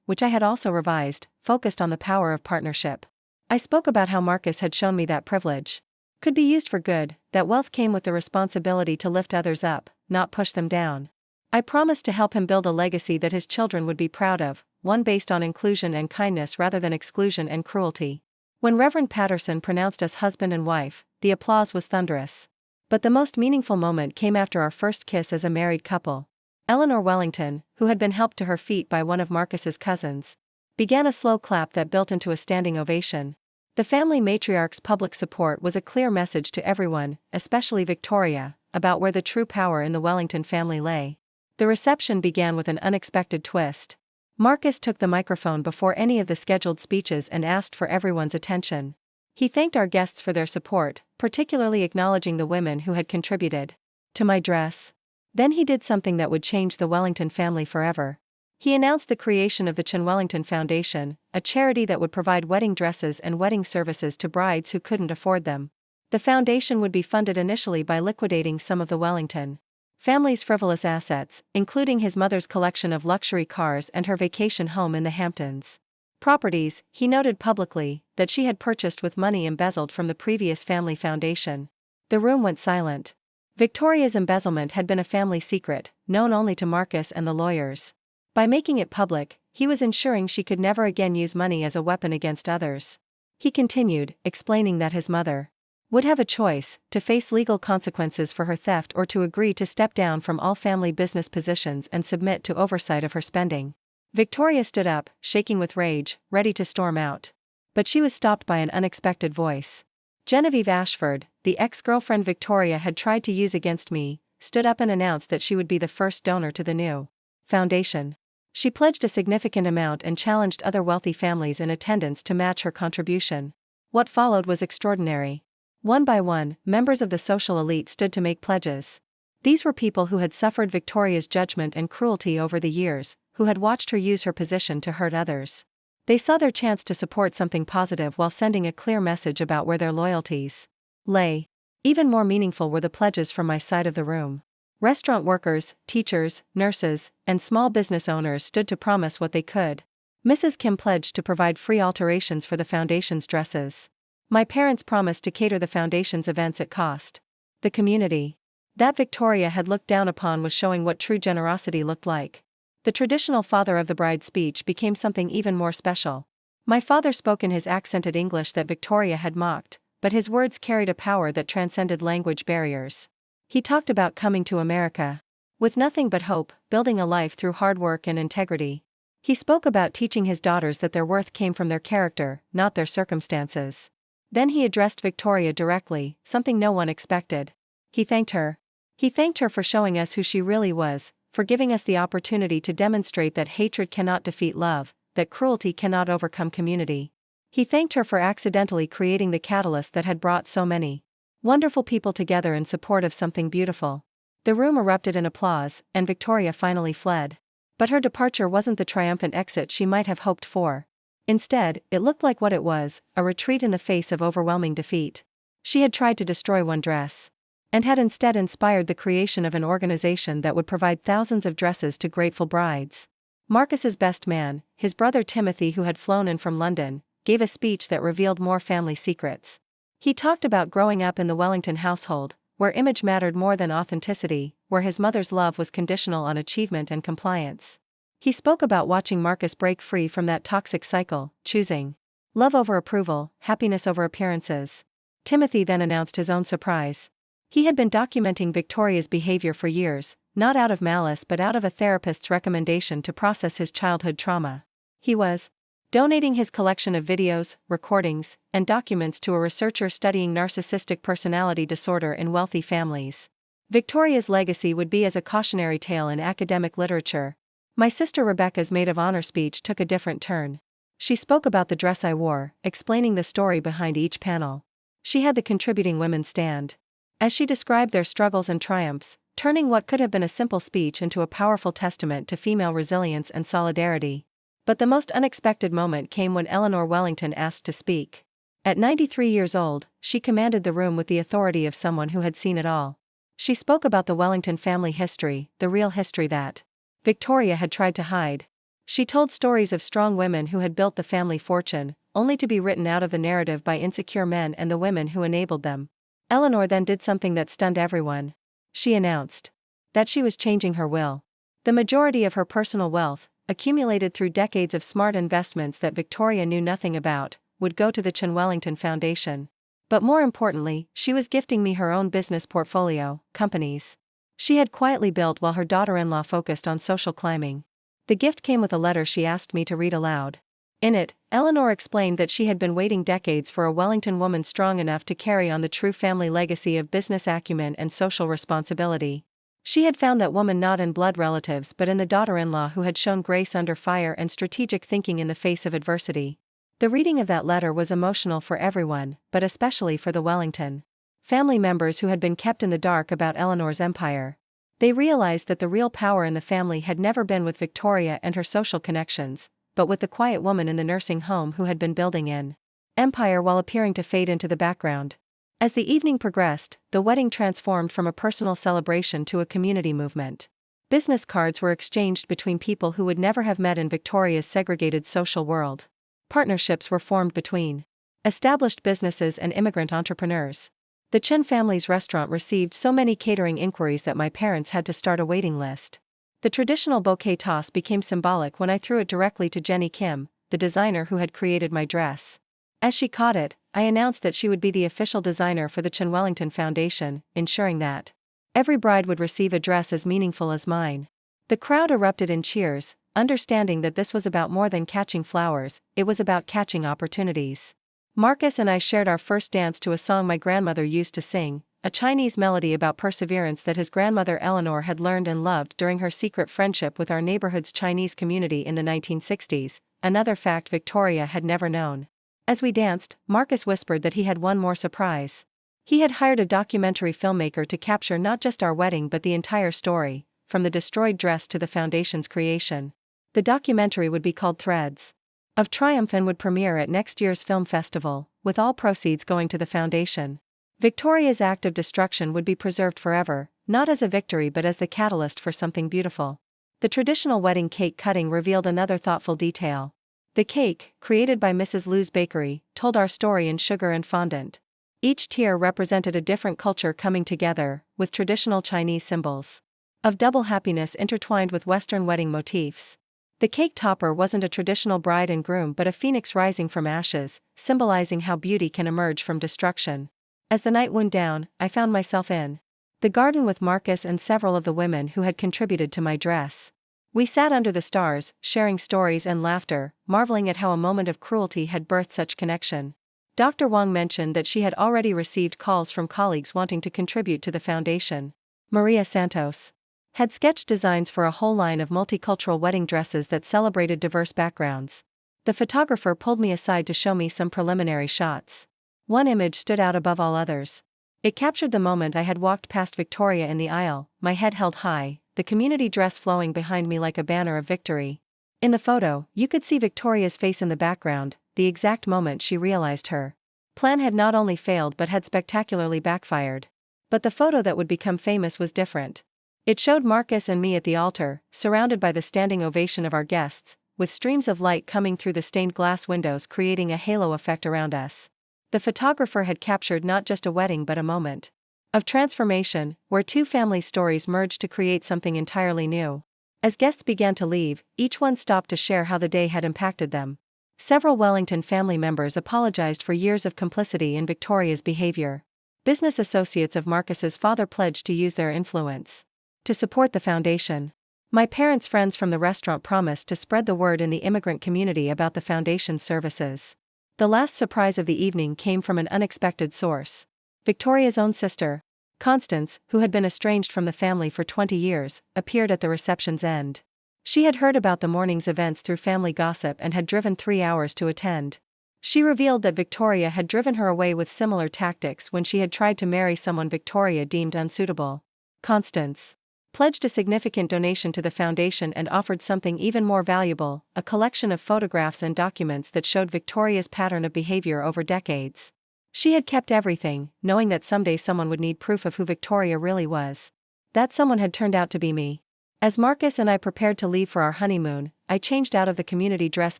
which I had also revised, focused on the power of partnership. I spoke about how Marcus had shown me that privilege could be used for good, that wealth came with the responsibility to lift others up, not push them down. I promised to help him build a legacy that his children would be proud of, one based on inclusion and kindness rather than exclusion and cruelty. When Reverend Patterson pronounced us husband and wife, the applause was thunderous. But the most meaningful moment came after our first kiss as a married couple. Eleanor Wellington, who had been helped to her feet by one of Marcus's cousins, began a slow clap that built into a standing ovation. The family matriarch's public support was a clear message to everyone, especially Victoria, about where the true power in the Wellington family lay. The reception began with an unexpected twist. Marcus took the microphone before any of the scheduled speeches and asked for everyone's attention. He thanked our guests for their support, particularly acknowledging the women who had contributed to my dress. Then he did something that would change the Wellington family forever. He announced the creation of the Chen Wellington Foundation, a charity that would provide wedding dresses and wedding services to brides who couldn't afford them. The foundation would be funded initially by liquidating some of the Wellington family's frivolous assets, including his mother's collection of luxury cars and her vacation home in the Hamptons. Properties, he noted publicly, that she had purchased with money embezzled from the previous family foundation. The room went silent. Victoria's embezzlement had been a family secret, known only to Marcus and the lawyers. By making it public, he was ensuring she could never again use money as a weapon against others. He continued, explaining that his mother would have a choice, to face legal consequences for her theft or to agree to step down from all family business positions and submit to oversight of her spending. Victoria stood up, shaking with rage, ready to storm out. But she was stopped by an unexpected voice. Genevieve Ashford, the ex-girlfriend Victoria had tried to use against me, stood up and announced that she would be the first donor to the new foundation. She pledged a significant amount and challenged other wealthy families in attendance to match her contribution. What followed was extraordinary. One by one, members of the social elite stood to make pledges. These were people who had suffered Victoria's judgment and cruelty over the years, who had watched her use her position to hurt others. They saw their chance to support something positive while sending a clear message about where their loyalties lay. Even more meaningful were the pledges from my side of the room. Restaurant workers, teachers, nurses, and small business owners stood to promise what they could. Mrs. Kim pledged to provide free alterations for the foundation's dresses. My parents promised to cater the foundation's events at cost. The community that Victoria had looked down upon was showing what true generosity looked like. The traditional father of the bride speech became something even more special. My father spoke in his accented English that Victoria had mocked, but his words carried a power that transcended language barriers. He talked about coming to America with nothing but hope, building a life through hard work and integrity. He spoke about teaching his daughters that their worth came from their character, not their circumstances. Then he addressed Victoria directly, something no one expected. He thanked her. He thanked her for showing us who she really was, for giving us the opportunity to demonstrate that hatred cannot defeat love, that cruelty cannot overcome community. He thanked her for accidentally creating the catalyst that had brought so many wonderful people together in support of something beautiful. The room erupted in applause, and Victoria finally fled. But her departure wasn't the triumphant exit she might have hoped for. Instead, it looked like what it was, a retreat in the face of overwhelming defeat. She had tried to destroy one dress, and had instead inspired the creation of an organization that would provide thousands of dresses to grateful brides. Marcus's best man, his brother Timothy, who had flown in from London, gave a speech that revealed more family secrets. He talked about growing up in the Wellington household, where image mattered more than authenticity, where his mother's love was conditional on achievement and compliance. He spoke about watching Marcus break free from that toxic cycle, choosing love over approval, happiness over appearances. Timothy then announced his own surprise. He had been documenting Victoria's behavior for years, not out of malice but out of a therapist's recommendation to process his childhood trauma. He was donating his collection of videos, recordings, and documents to a researcher studying narcissistic personality disorder in wealthy families. Victoria's legacy would be as a cautionary tale in academic literature. My sister Rebecca's maid of honor speech took a different turn. She spoke about the dress I wore, explaining the story behind each panel. She had the contributing women stand as she described their struggles and triumphs, turning what could have been a simple speech into a powerful testament to female resilience and solidarity. But the most unexpected moment came when Eleanor Wellington asked to speak. At 93 years old, she commanded the room with the authority of someone who had seen it all. She spoke about the Wellington family history, the real history that Victoria had tried to hide. She told stories of strong women who had built the family fortune, only to be written out of the narrative by insecure men and the women who enabled them. Eleanor then did something that stunned everyone. She announced that she was changing her will. The majority of her personal wealth, accumulated through decades of smart investments that Victoria knew nothing about, would go to the Chen Wellington Foundation. But more importantly, she was gifting me her own business portfolio, companies she had quietly built while her daughter-in-law focused on social climbing. The gift came with a letter she asked me to read aloud. In it, Eleanor explained that she had been waiting decades for a Wellington woman strong enough to carry on the true family legacy of business acumen and social responsibility. She had found that woman not in blood relatives but in the daughter-in-law who had shown grace under fire and strategic thinking in the face of adversity. The reading of that letter was emotional for everyone, but especially for the Wellington family members who had been kept in the dark about Eleanor's empire. They realized that the real power in the family had never been with Victoria and her social connections, but with the quiet woman in the nursing home who had been building an empire while appearing to fade into the background. As the evening progressed, the wedding transformed from a personal celebration to a community movement. Business cards were exchanged between people who would never have met in Victoria's segregated social world. Partnerships were formed between established businesses and immigrant entrepreneurs. The Chen family's restaurant received so many catering inquiries that my parents had to start a waiting list. The traditional bouquet toss became symbolic when I threw it directly to Jenny Kim, the designer who had created my dress. As she caught it, I announced that she would be the official designer for the Chen Wellington Foundation, ensuring that every bride would receive a dress as meaningful as mine. The crowd erupted in cheers, understanding that this was about more than catching flowers, it was about catching opportunities. Marcus and I shared our first dance to a song my grandmother used to sing, a Chinese melody about perseverance that his grandmother Eleanor had learned and loved during her secret friendship with our neighborhood's Chinese community in the 1960s, another fact Victoria had never known. As we danced, Marcus whispered that he had one more surprise. He had hired a documentary filmmaker to capture not just our wedding but the entire story, from the destroyed dress to the foundation's creation. The documentary would be called Threads of Triumph and would premiere at next year's film festival, with all proceeds going to the foundation. Victoria's act of destruction would be preserved forever, not as a victory but as the catalyst for something beautiful. The traditional wedding cake cutting revealed another thoughtful detail. The cake, created by Mrs. Liu's Bakery, told our story in sugar and fondant. Each tier represented a different culture coming together, with traditional Chinese symbols of double happiness intertwined with Western wedding motifs. The cake topper wasn't a traditional bride and groom but a phoenix rising from ashes, symbolizing how beauty can emerge from destruction. As the night wound down, I found myself in the garden with Marcus and several of the women who had contributed to my dress. We sat under the stars, sharing stories and laughter, marveling at how a moment of cruelty had birthed such connection. Dr. Wang mentioned that she had already received calls from colleagues wanting to contribute to the foundation. Maria Santos had sketched designs for a whole line of multicultural wedding dresses that celebrated diverse backgrounds. The photographer pulled me aside to show me some preliminary shots. One image stood out above all others. It captured the moment I had walked past Victoria in the aisle, my head held high, the community dress flowing behind me like a banner of victory. In the photo, you could see Victoria's face in the background, the exact moment she realized her plan had not only failed but had spectacularly backfired. But the photo that would become famous was different. It showed Marcus and me at the altar, surrounded by the standing ovation of our guests, with streams of light coming through the stained glass windows creating a halo effect around us. The photographer had captured not just a wedding but a moment of transformation, where two family stories merged to create something entirely new. As guests began to leave, each one stopped to share how the day had impacted them. Several Wellington family members apologized for years of complicity in Victoria's behavior. Business associates of Marcus's father pledged to use their influence to support the foundation. My parents' friends from the restaurant promised to spread the word in the immigrant community about the foundation's services. The last surprise of the evening came from an unexpected source. Victoria's own sister, Constance, who had been estranged from the family for 20 years, appeared at the reception's end. She had heard about the morning's events through family gossip and had driven 3 hours to attend. She revealed that Victoria had driven her away with similar tactics when she had tried to marry someone Victoria deemed unsuitable. Constance pledged a significant donation to the foundation and offered something even more valuable, a collection of photographs and documents that showed Victoria's pattern of behavior over decades. She had kept everything, knowing that someday someone would need proof of who Victoria really was. That someone had turned out to be me. As Marcus and I prepared to leave for our honeymoon, I changed out of the community dress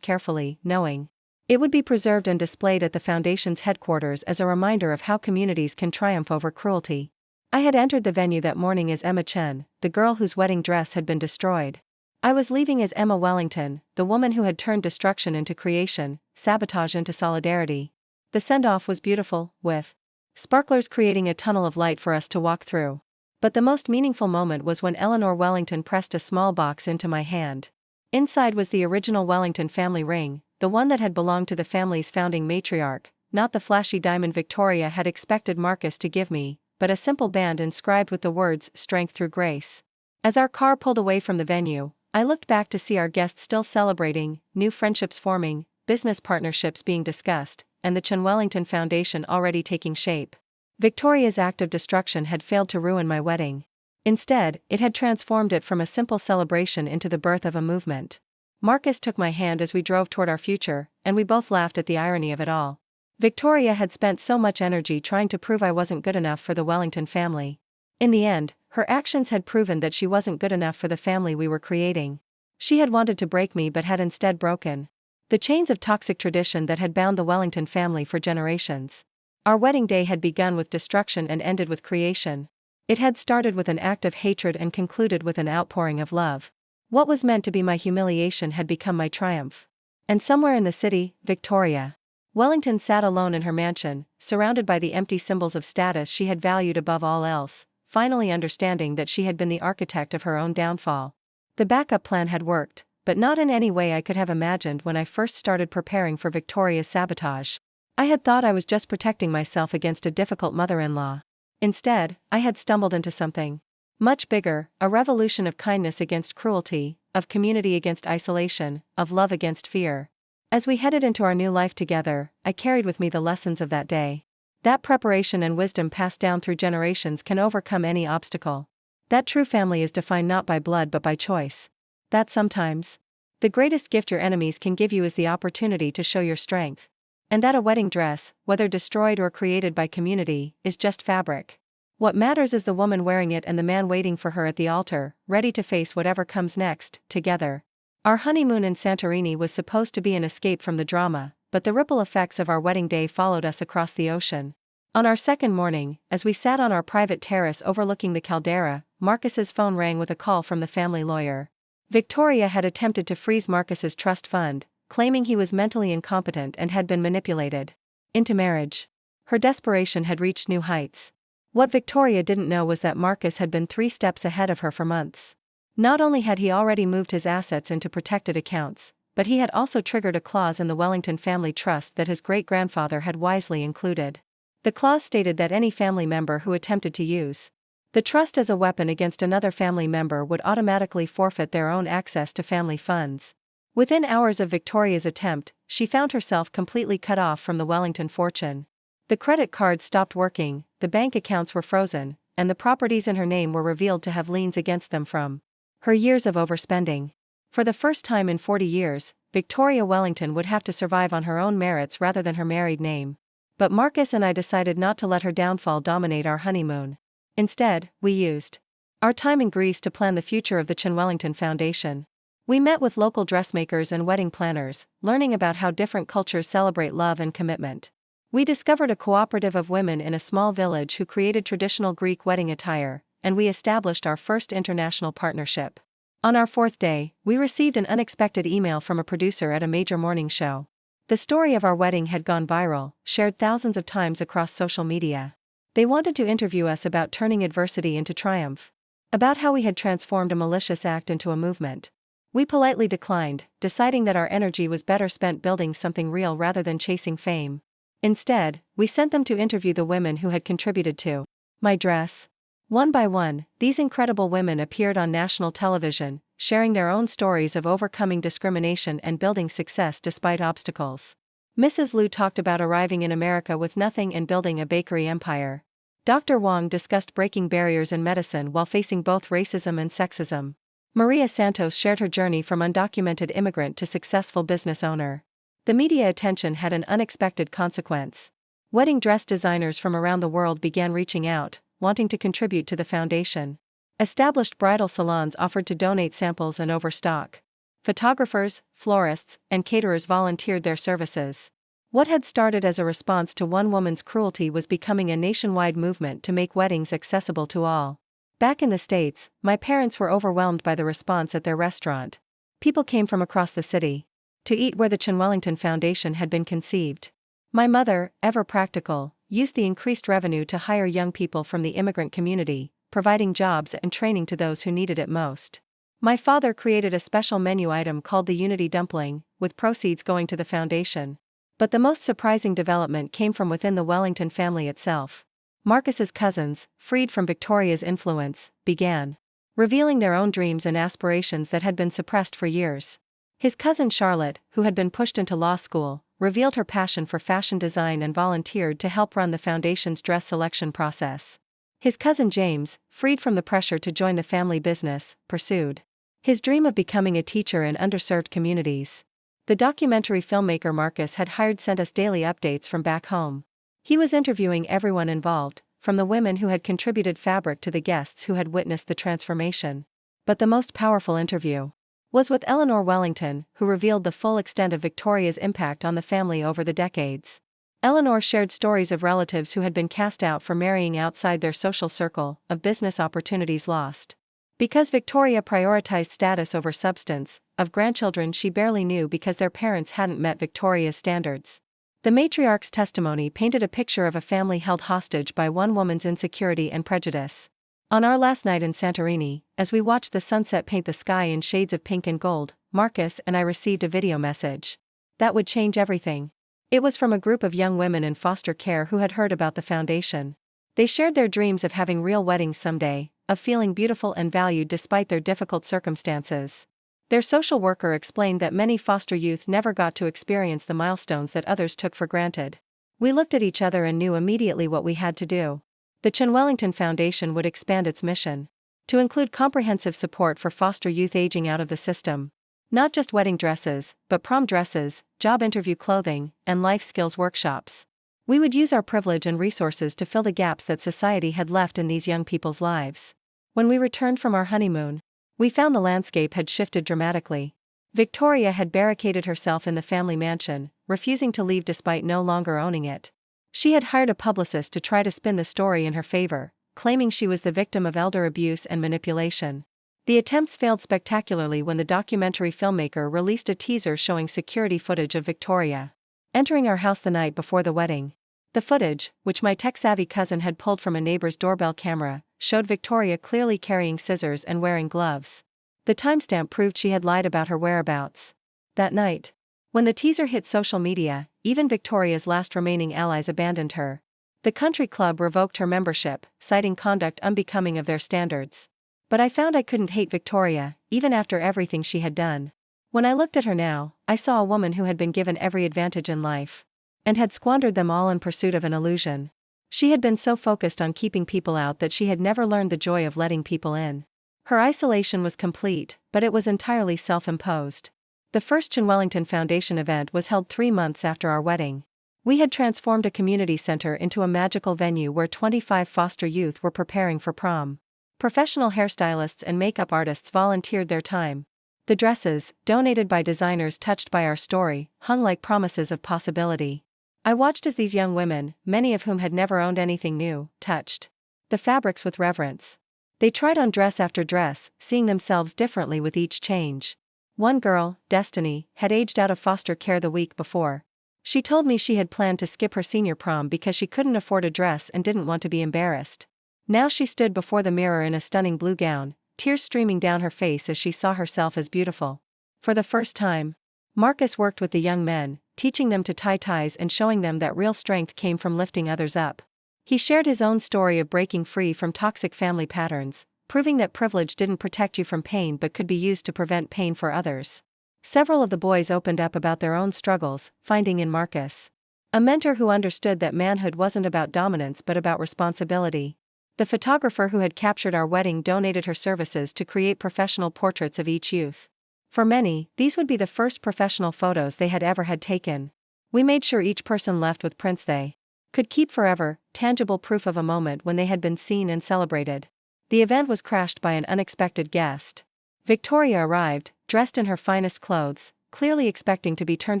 carefully, knowing it would be preserved and displayed at the foundation's headquarters as a reminder of how communities can triumph over cruelty. I had entered the venue that morning as Emma Chen, the girl whose wedding dress had been destroyed. I was leaving as Emma Wellington, the woman who had turned destruction into creation, sabotage into solidarity. The send-off was beautiful, with sparklers creating a tunnel of light for us to walk through. But the most meaningful moment was when Eleanor Wellington pressed a small box into my hand. Inside was the original Wellington family ring, the one that had belonged to the family's founding matriarch, not the flashy diamond Victoria had expected Marcus to give me, but a simple band inscribed with the words, "Strength through grace." As our car pulled away from the venue, I looked back to see our guests still celebrating, new friendships forming, business partnerships being discussed, and the Chen Wellington Foundation already taking shape. Victoria's act of destruction had failed to ruin my wedding. Instead, it had transformed it from a simple celebration into the birth of a movement. Marcus took my hand as we drove toward our future, and we both laughed at the irony of it all. Victoria had spent so much energy trying to prove I wasn't good enough for the Wellington family. In the end, her actions had proven that she wasn't good enough for the family we were creating. She had wanted to break me but had instead broken the chains of toxic tradition that had bound the Wellington family for generations. Our wedding day had begun with destruction and ended with creation. It had started with an act of hatred and concluded with an outpouring of love. What was meant to be my humiliation had become my triumph. And somewhere in the city, Victoria Wellington sat alone in her mansion, surrounded by the empty symbols of status she had valued above all else, finally understanding that she had been the architect of her own downfall. The backup plan had worked, but not in any way I could have imagined when I first started preparing for Victoria's sabotage. I had thought I was just protecting myself against a difficult mother-in-law. Instead, I had stumbled into something much bigger, a revolution of kindness against cruelty, of community against isolation, of love against fear. As we headed into our new life together, I carried with me the lessons of that day. That preparation and wisdom passed down through generations can overcome any obstacle. That true family is defined not by blood but by choice. That sometimes the greatest gift your enemies can give you is the opportunity to show your strength. And that a wedding dress, whether destroyed or created by community, is just fabric. What matters is the woman wearing it and the man waiting for her at the altar, ready to face whatever comes next, together. Our honeymoon in Santorini was supposed to be an escape from the drama, but the ripple effects of our wedding day followed us across the ocean. On our second morning, as we sat on our private terrace overlooking the caldera, Marcus's phone rang with a call from the family lawyer. Victoria had attempted to freeze Marcus's trust fund, claiming he was mentally incompetent and had been manipulated into marriage. Her desperation had reached new heights. What Victoria didn't know was that Marcus had been 3 steps ahead of her for months. Not only had he already moved his assets into protected accounts, but he had also triggered a clause in the Wellington family trust that his great-grandfather had wisely included. The clause stated that any family member who attempted to use the trust as a weapon against another family member would automatically forfeit their own access to family funds. Within hours of Victoria's attempt, she found herself completely cut off from the Wellington fortune. The credit cards stopped working, the bank accounts were frozen, and the properties in her name were revealed to have liens against them from her years of overspending. For the first time in 40 years, Victoria Wellington would have to survive on her own merits rather than her married name. But Marcus and I decided not to let her downfall dominate our honeymoon. Instead, we used our time in Greece to plan the future of the Chen Wellington Foundation. We met with local dressmakers and wedding planners, learning about how different cultures celebrate love and commitment. We discovered a cooperative of women in a small village who created traditional Greek wedding attire, and we established our first international partnership. On our 4th day, we received an unexpected email from a producer at a major morning show. The story of our wedding had gone viral, shared thousands of times across social media. They wanted to interview us about turning adversity into triumph, about how we had transformed a malicious act into a movement. We politely declined, deciding that our energy was better spent building something real rather than chasing fame. Instead, we sent them to interview the women who had contributed to my dress. One by one, these incredible women appeared on national television, sharing their own stories of overcoming discrimination and building success despite obstacles. Mrs. Liu talked about arriving in America with nothing and building a bakery empire. Dr. Wang discussed breaking barriers in medicine while facing both racism and sexism. Maria Santos shared her journey from undocumented immigrant to successful business owner. The media attention had an unexpected consequence. Wedding dress designers from around the world began reaching out, wanting to contribute to the foundation. Established bridal salons offered to donate samples and overstock. Photographers, florists, and caterers volunteered their services. What had started as a response to one woman's cruelty was becoming a nationwide movement to make weddings accessible to all. Back in the States, my parents were overwhelmed by the response at their restaurant. People came from across the city to eat where the Chen Wellington Foundation had been conceived. My mother, ever practical, used the increased revenue to hire young people from the immigrant community, providing jobs and training to those who needed it most. My father created a special menu item called the Unity Dumpling, with proceeds going to the foundation. But the most surprising development came from within the Wellington family itself. Marcus's cousins, freed from Victoria's influence, began revealing their own dreams and aspirations that had been suppressed for years. His cousin Charlotte, who had been pushed into law school, revealed her passion for fashion design and volunteered to help run the foundation's dress selection process. His cousin James, freed from the pressure to join the family business, pursued his dream of becoming a teacher in underserved communities. The documentary filmmaker Marcus had hired sent us daily updates from back home. He was interviewing everyone involved, from the women who had contributed fabric to the guests who had witnessed the transformation. But the most powerful interview was with Eleanor Wellington, who revealed the full extent of Victoria's impact on the family over the decades. Eleanor shared stories of relatives who had been cast out for marrying outside their social circle, of business opportunities lost because Victoria prioritized status over substance, of grandchildren she barely knew because their parents hadn't met Victoria's standards. The matriarch's testimony painted a picture of a family held hostage by one woman's insecurity and prejudice. On our last night in Santorini, as we watched the sunset paint the sky in shades of pink and gold, Marcus and I received a video message that would change everything. It was from a group of young women in foster care who had heard about the foundation. They shared their dreams of having real weddings someday, of feeling beautiful and valued despite their difficult circumstances. Their social worker explained that many foster youth never got to experience the milestones that others took for granted. We looked at each other and knew immediately what we had to do. The Chen Wellington Foundation would expand its mission to include comprehensive support for foster youth aging out of the system. Not just wedding dresses, but prom dresses, job interview clothing, and life skills workshops. We would use our privilege and resources to fill the gaps that society had left in these young people's lives. When we returned from our honeymoon, we found the landscape had shifted dramatically. Victoria had barricaded herself in the family mansion, refusing to leave despite no longer owning it. She had hired a publicist to try to spin the story in her favor, claiming she was the victim of elder abuse and manipulation. The attempts failed spectacularly when the documentary filmmaker released a teaser showing security footage of Victoria entering our house the night before the wedding. The footage, which my tech-savvy cousin had pulled from a neighbor's doorbell camera, showed Victoria clearly carrying scissors and wearing gloves. The timestamp proved she had lied about her whereabouts. That night, when the teaser hit social media, even Victoria's last remaining allies abandoned her. The country club revoked her membership, citing conduct unbecoming of their standards. But I found I couldn't hate Victoria, even after everything she had done. When I looked at her now, I saw a woman who had been given every advantage in life and had squandered them all in pursuit of an illusion. She had been so focused on keeping people out that she had never learned the joy of letting people in. Her isolation was complete, but it was entirely self-imposed. The first Chen Wellington Foundation event was held 3 months after our wedding. We had transformed a community center into a magical venue where 25 foster youth were preparing for prom. Professional hairstylists and makeup artists volunteered their time. The dresses, donated by designers touched by our story, hung like promises of possibility. I watched as these young women, many of whom had never owned anything new, touched the fabrics with reverence. They tried on dress after dress, seeing themselves differently with each change. One girl, Destiny, had aged out of foster care the week before. She told me she had planned to skip her senior prom because she couldn't afford a dress and didn't want to be embarrassed. Now she stood before the mirror in a stunning blue gown, tears streaming down her face as she saw herself as beautiful. For the first time, Marcus worked with the young men, teaching them to tie ties and showing them that real strength came from lifting others up. He shared his own story of breaking free from toxic family patterns, proving that privilege didn't protect you from pain but could be used to prevent pain for others. Several of the boys opened up about their own struggles, finding in Marcus a mentor who understood that manhood wasn't about dominance but about responsibility. The photographer who had captured our wedding donated her services to create professional portraits of each youth. For many, these would be the first professional photos they had ever had taken. We made sure each person left with prints they could keep forever, tangible proof of a moment when they had been seen and celebrated. The event was crashed by an unexpected guest. Victoria arrived, dressed in her finest clothes, clearly expecting to be turned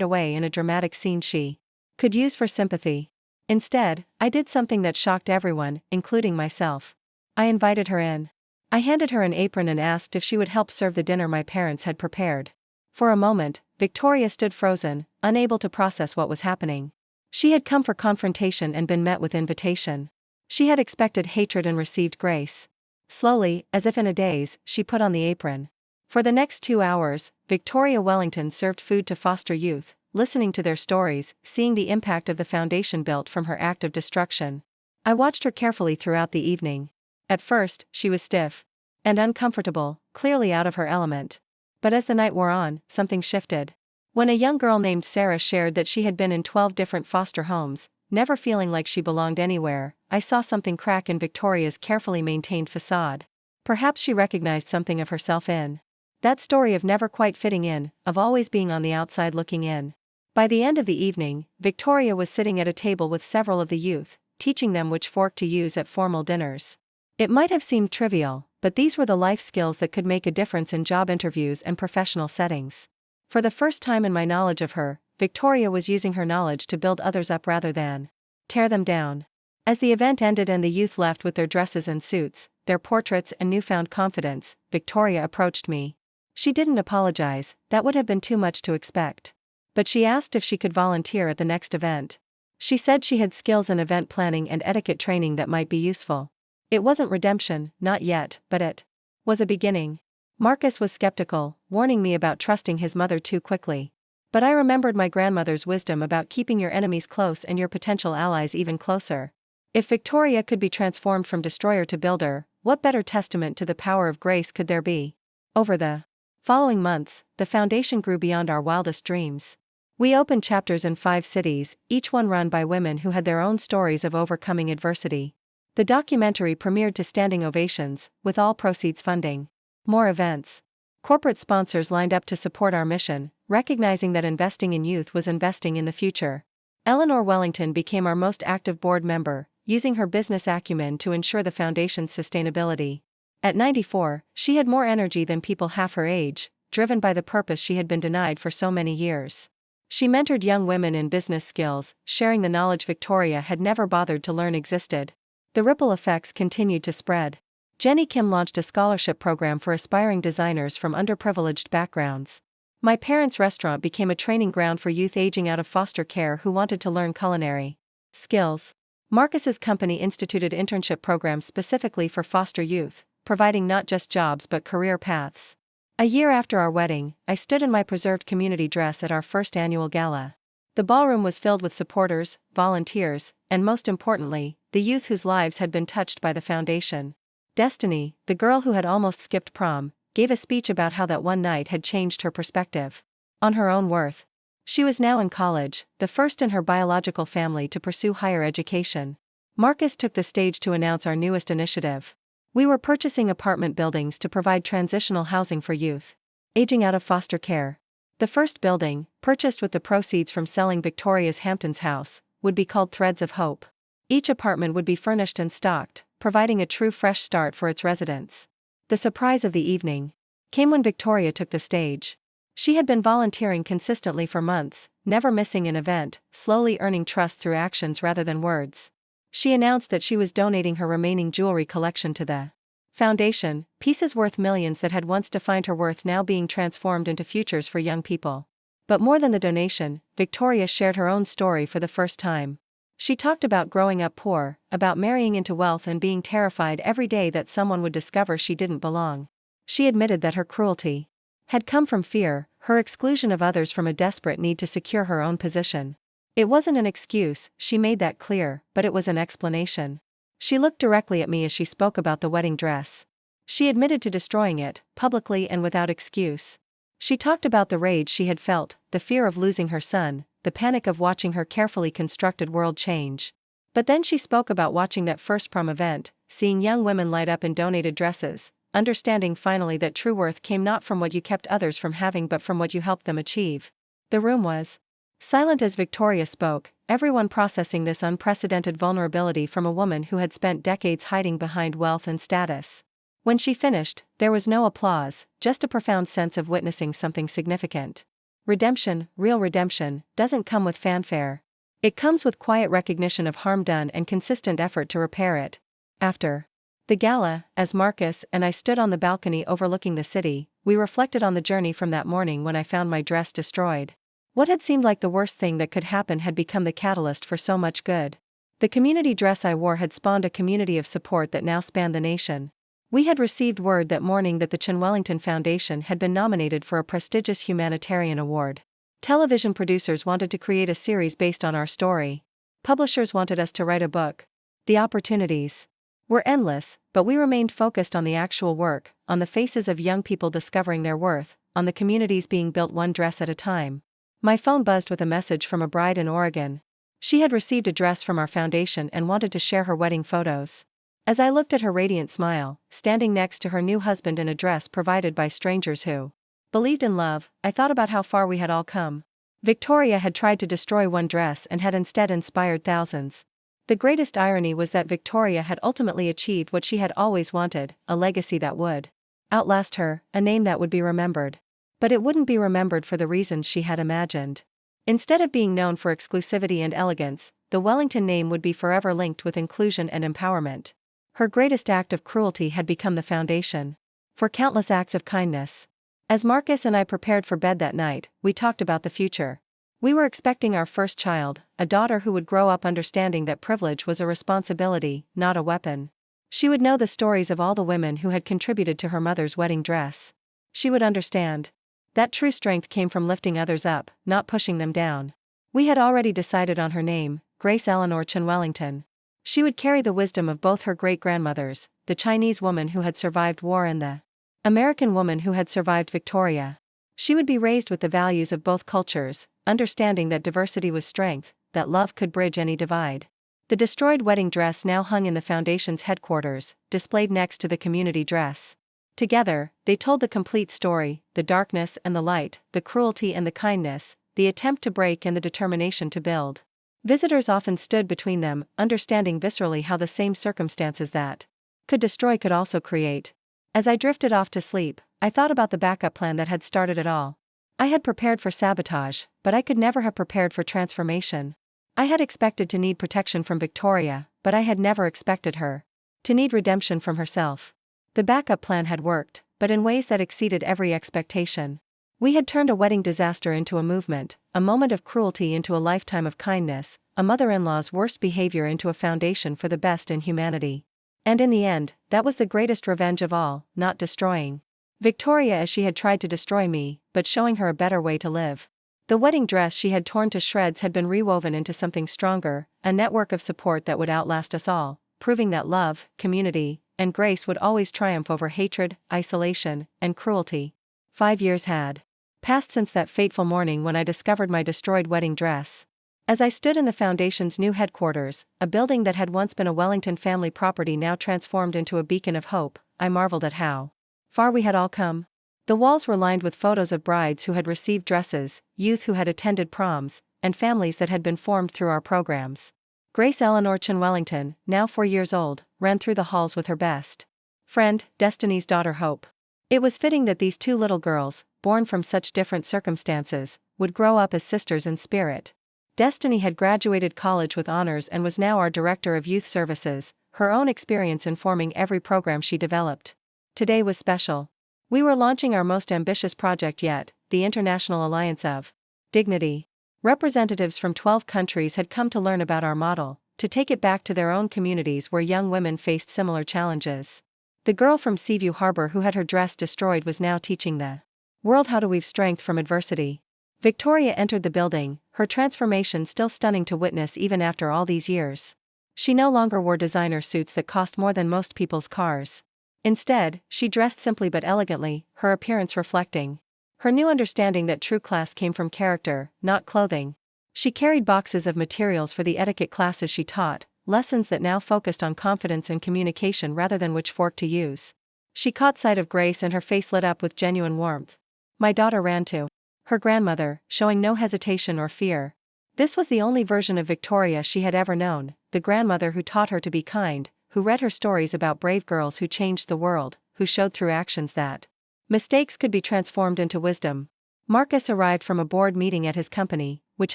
away in a dramatic scene she could use for sympathy. Instead, I did something that shocked everyone, including myself. I invited her in. I handed her an apron and asked if she would help serve the dinner my parents had prepared. For a moment, Victoria stood frozen, unable to process what was happening. She had come for confrontation and been met with invitation. She had expected hatred and received grace. Slowly, as if in a daze, she put on the apron. For the next 2 hours, Victoria Wellington served food to foster youth, listening to their stories, seeing the impact of the foundation built from her act of destruction. I watched her carefully throughout the evening. At first, she was stiff and uncomfortable, clearly out of her element. But as the night wore on, something shifted. When a young girl named Sarah shared that she had been in 12 different foster homes, never feeling like she belonged anywhere, I saw something crack in Victoria's carefully maintained facade. Perhaps she recognized something of herself in That story of never quite fitting in, of always being on the outside looking in. By the end of the evening, Victoria was sitting at a table with several of the youth, teaching them which fork to use at formal dinners. It might have seemed trivial, but these were the life skills that could make a difference in job interviews and professional settings. For the first time in my knowledge of her, Victoria was using her knowledge to build others up rather than tear them down. As the event ended and the youth left with their dresses and suits, their portraits and newfound confidence, Victoria approached me. She didn't apologize, that would have been too much to expect. But she asked if she could volunteer at the next event. She said she had skills in event planning and etiquette training that might be useful. It wasn't redemption, not yet, but it was a beginning. Marcus was skeptical, warning me about trusting his mother too quickly. But I remembered my grandmother's wisdom about keeping your enemies close and your potential allies even closer. If Victoria could be transformed from destroyer to builder, what better testament to the power of grace could there be? Over the following months, the foundation grew beyond our wildest dreams. We opened chapters in 5 cities, each one run by women who had their own stories of overcoming adversity. The documentary premiered to standing ovations, with all proceeds funding more events. Corporate sponsors lined up to support our mission, recognizing that investing in youth was investing in the future. Eleanor Wellington became our most active board member, using her business acumen to ensure the foundation's sustainability. At 94, she had more energy than people half her age, driven by the purpose she had been denied for so many years. She mentored young women in business skills, sharing the knowledge Victoria had never bothered to learn existed. The ripple effects continued to spread. Jenny Kim launched a scholarship program for aspiring designers from underprivileged backgrounds. My parents' restaurant became a training ground for youth aging out of foster care who wanted to learn culinary skills. Marcus's company instituted internship programs specifically for foster youth, providing not just jobs but career paths. A year after our wedding, I stood in my preserved community dress at our first annual gala. The ballroom was filled with supporters, volunteers, and most importantly, the youth whose lives had been touched by the foundation. Destiny, the girl who had almost skipped prom, gave a speech about how that one night had changed her perspective on her own worth. She was now in college, the first in her biological family to pursue higher education. Marcus took the stage to announce our newest initiative. We were purchasing apartment buildings to provide transitional housing for youth aging out of foster care. The first building, purchased with the proceeds from selling Victoria's Hamptons house, would be called Threads of Hope. Each apartment would be furnished and stocked, providing a true fresh start for its residents. The surprise of the evening came when Victoria took the stage. She had been volunteering consistently for months, never missing an event, slowly earning trust through actions rather than words. She announced that she was donating her remaining jewelry collection to the foundation, pieces worth millions that had once defined her worth now being transformed into futures for young people. But more than the donation, Victoria shared her own story for the first time. She talked about growing up poor, about marrying into wealth and being terrified every day that someone would discover she didn't belong. She admitted that her cruelty had come from fear, her exclusion of others from a desperate need to secure her own position. It wasn't an excuse, she made that clear, but it was an explanation. She looked directly at me as she spoke about the wedding dress. She admitted to destroying it, publicly and without excuse. She talked about the rage she had felt, the fear of losing her son, the panic of watching her carefully constructed world change. But then she spoke about watching that first prom event, seeing young women light up in donated dresses, understanding finally that true worth came not from what you kept others from having but from what you helped them achieve. The room was silent as Victoria spoke, everyone processing this unprecedented vulnerability from a woman who had spent decades hiding behind wealth and status. When she finished, there was no applause, just a profound sense of witnessing something significant. Redemption, real redemption, doesn't come with fanfare. It comes with quiet recognition of harm done and consistent effort to repair it. After the gala, as Marcus and I stood on the balcony overlooking the city, we reflected on the journey from that morning when I found my dress destroyed. What had seemed like the worst thing that could happen had become the catalyst for so much good. The community dress I wore had spawned a community of support that now spanned the nation. We had received word that morning that the Chen Wellington Foundation had been nominated for a prestigious humanitarian award. Television producers wanted to create a series based on our story. Publishers wanted us to write a book. The opportunities were endless, but we remained focused on the actual work, on the faces of young people discovering their worth, on the communities being built one dress at a time. My phone buzzed with a message from a bride in Oregon. She had received a dress from our foundation and wanted to share her wedding photos. As I looked at her radiant smile, standing next to her new husband in a dress provided by strangers who believed in love, I thought about how far we had all come. Victoria had tried to destroy one dress and had instead inspired thousands. The greatest irony was that Victoria had ultimately achieved what she had always wanted, a legacy that would outlast her, a name that would be remembered. But it wouldn't be remembered for the reasons she had imagined. Instead of being known for exclusivity and elegance, the Wellington name would be forever linked with inclusion and empowerment. Her greatest act of cruelty had become the foundation for countless acts of kindness. As Marcus and I prepared for bed that night, we talked about the future. We were expecting our first child, a daughter who would grow up understanding that privilege was a responsibility, not a weapon. She would know the stories of all the women who had contributed to her mother's wedding dress. She would understand that true strength came from lifting others up, not pushing them down. We had already decided on her name, Grace Eleanor Chen Wellington. She would carry the wisdom of both her great-grandmothers, the Chinese woman who had survived war and the American woman who had survived Victoria. She would be raised with the values of both cultures, understanding that diversity was strength, that love could bridge any divide. The destroyed wedding dress now hung in the foundation's headquarters, displayed next to the community dress. Together, they told the complete story, the darkness and the light, the cruelty and the kindness, the attempt to break and the determination to build. Visitors often stood between them, understanding viscerally how the same circumstances that could destroy could also create. As I drifted off to sleep, I thought about the backup plan that had started it all. I had prepared for sabotage, but I could never have prepared for transformation. I had expected to need protection from Victoria, but I had never expected her to need redemption from herself. The backup plan had worked, but in ways that exceeded every expectation. We had turned a wedding disaster into a movement, a moment of cruelty into a lifetime of kindness, a mother-in-law's worst behavior into a foundation for the best in humanity. And in the end, that was the greatest revenge of all, not destroying Victoria as she had tried to destroy me, but showing her a better way to live. The wedding dress she had torn to shreds had been rewoven into something stronger, a network of support that would outlast us all, proving that love, community, and grace would always triumph over hatred, isolation, and cruelty. 5 years had passed since that fateful morning when I discovered my destroyed wedding dress. As I stood in the Foundation's new headquarters, a building that had once been a Wellington family property now transformed into a beacon of hope, I marveled at how far we had all come. The walls were lined with photos of brides who had received dresses, youth who had attended proms, and families that had been formed through our programs. Grace Eleanor Chen Wellington, now 4 years old, ran through the halls with her best friend, Destiny's daughter Hope. It was fitting that these two little girls, born from such different circumstances, would grow up as sisters in spirit. Destiny had graduated college with honors and was now our director of youth services, her own experience informing every program she developed. Today was special. We were launching our most ambitious project yet, the International Alliance of Dignity. Representatives from 12 countries had come to learn about our model, to take it back to their own communities where young women faced similar challenges. The girl from Seaview Harbor who had her dress destroyed was now teaching the world how to weave strength from adversity. Victoria entered the building, her transformation still stunning to witness even after all these years. She no longer wore designer suits that cost more than most people's cars. Instead, she dressed simply but elegantly, her appearance reflecting her new understanding that true class came from character, not clothing. She carried boxes of materials for the etiquette classes she taught, lessons that now focused on confidence and communication rather than which fork to use. She caught sight of Grace and her face lit up with genuine warmth. My daughter ran to her grandmother, showing no hesitation or fear. This was the only version of Victoria she had ever known, the grandmother who taught her to be kind, who read her stories about brave girls who changed the world, who showed through actions that mistakes could be transformed into wisdom. Marcus arrived from a board meeting at his company, which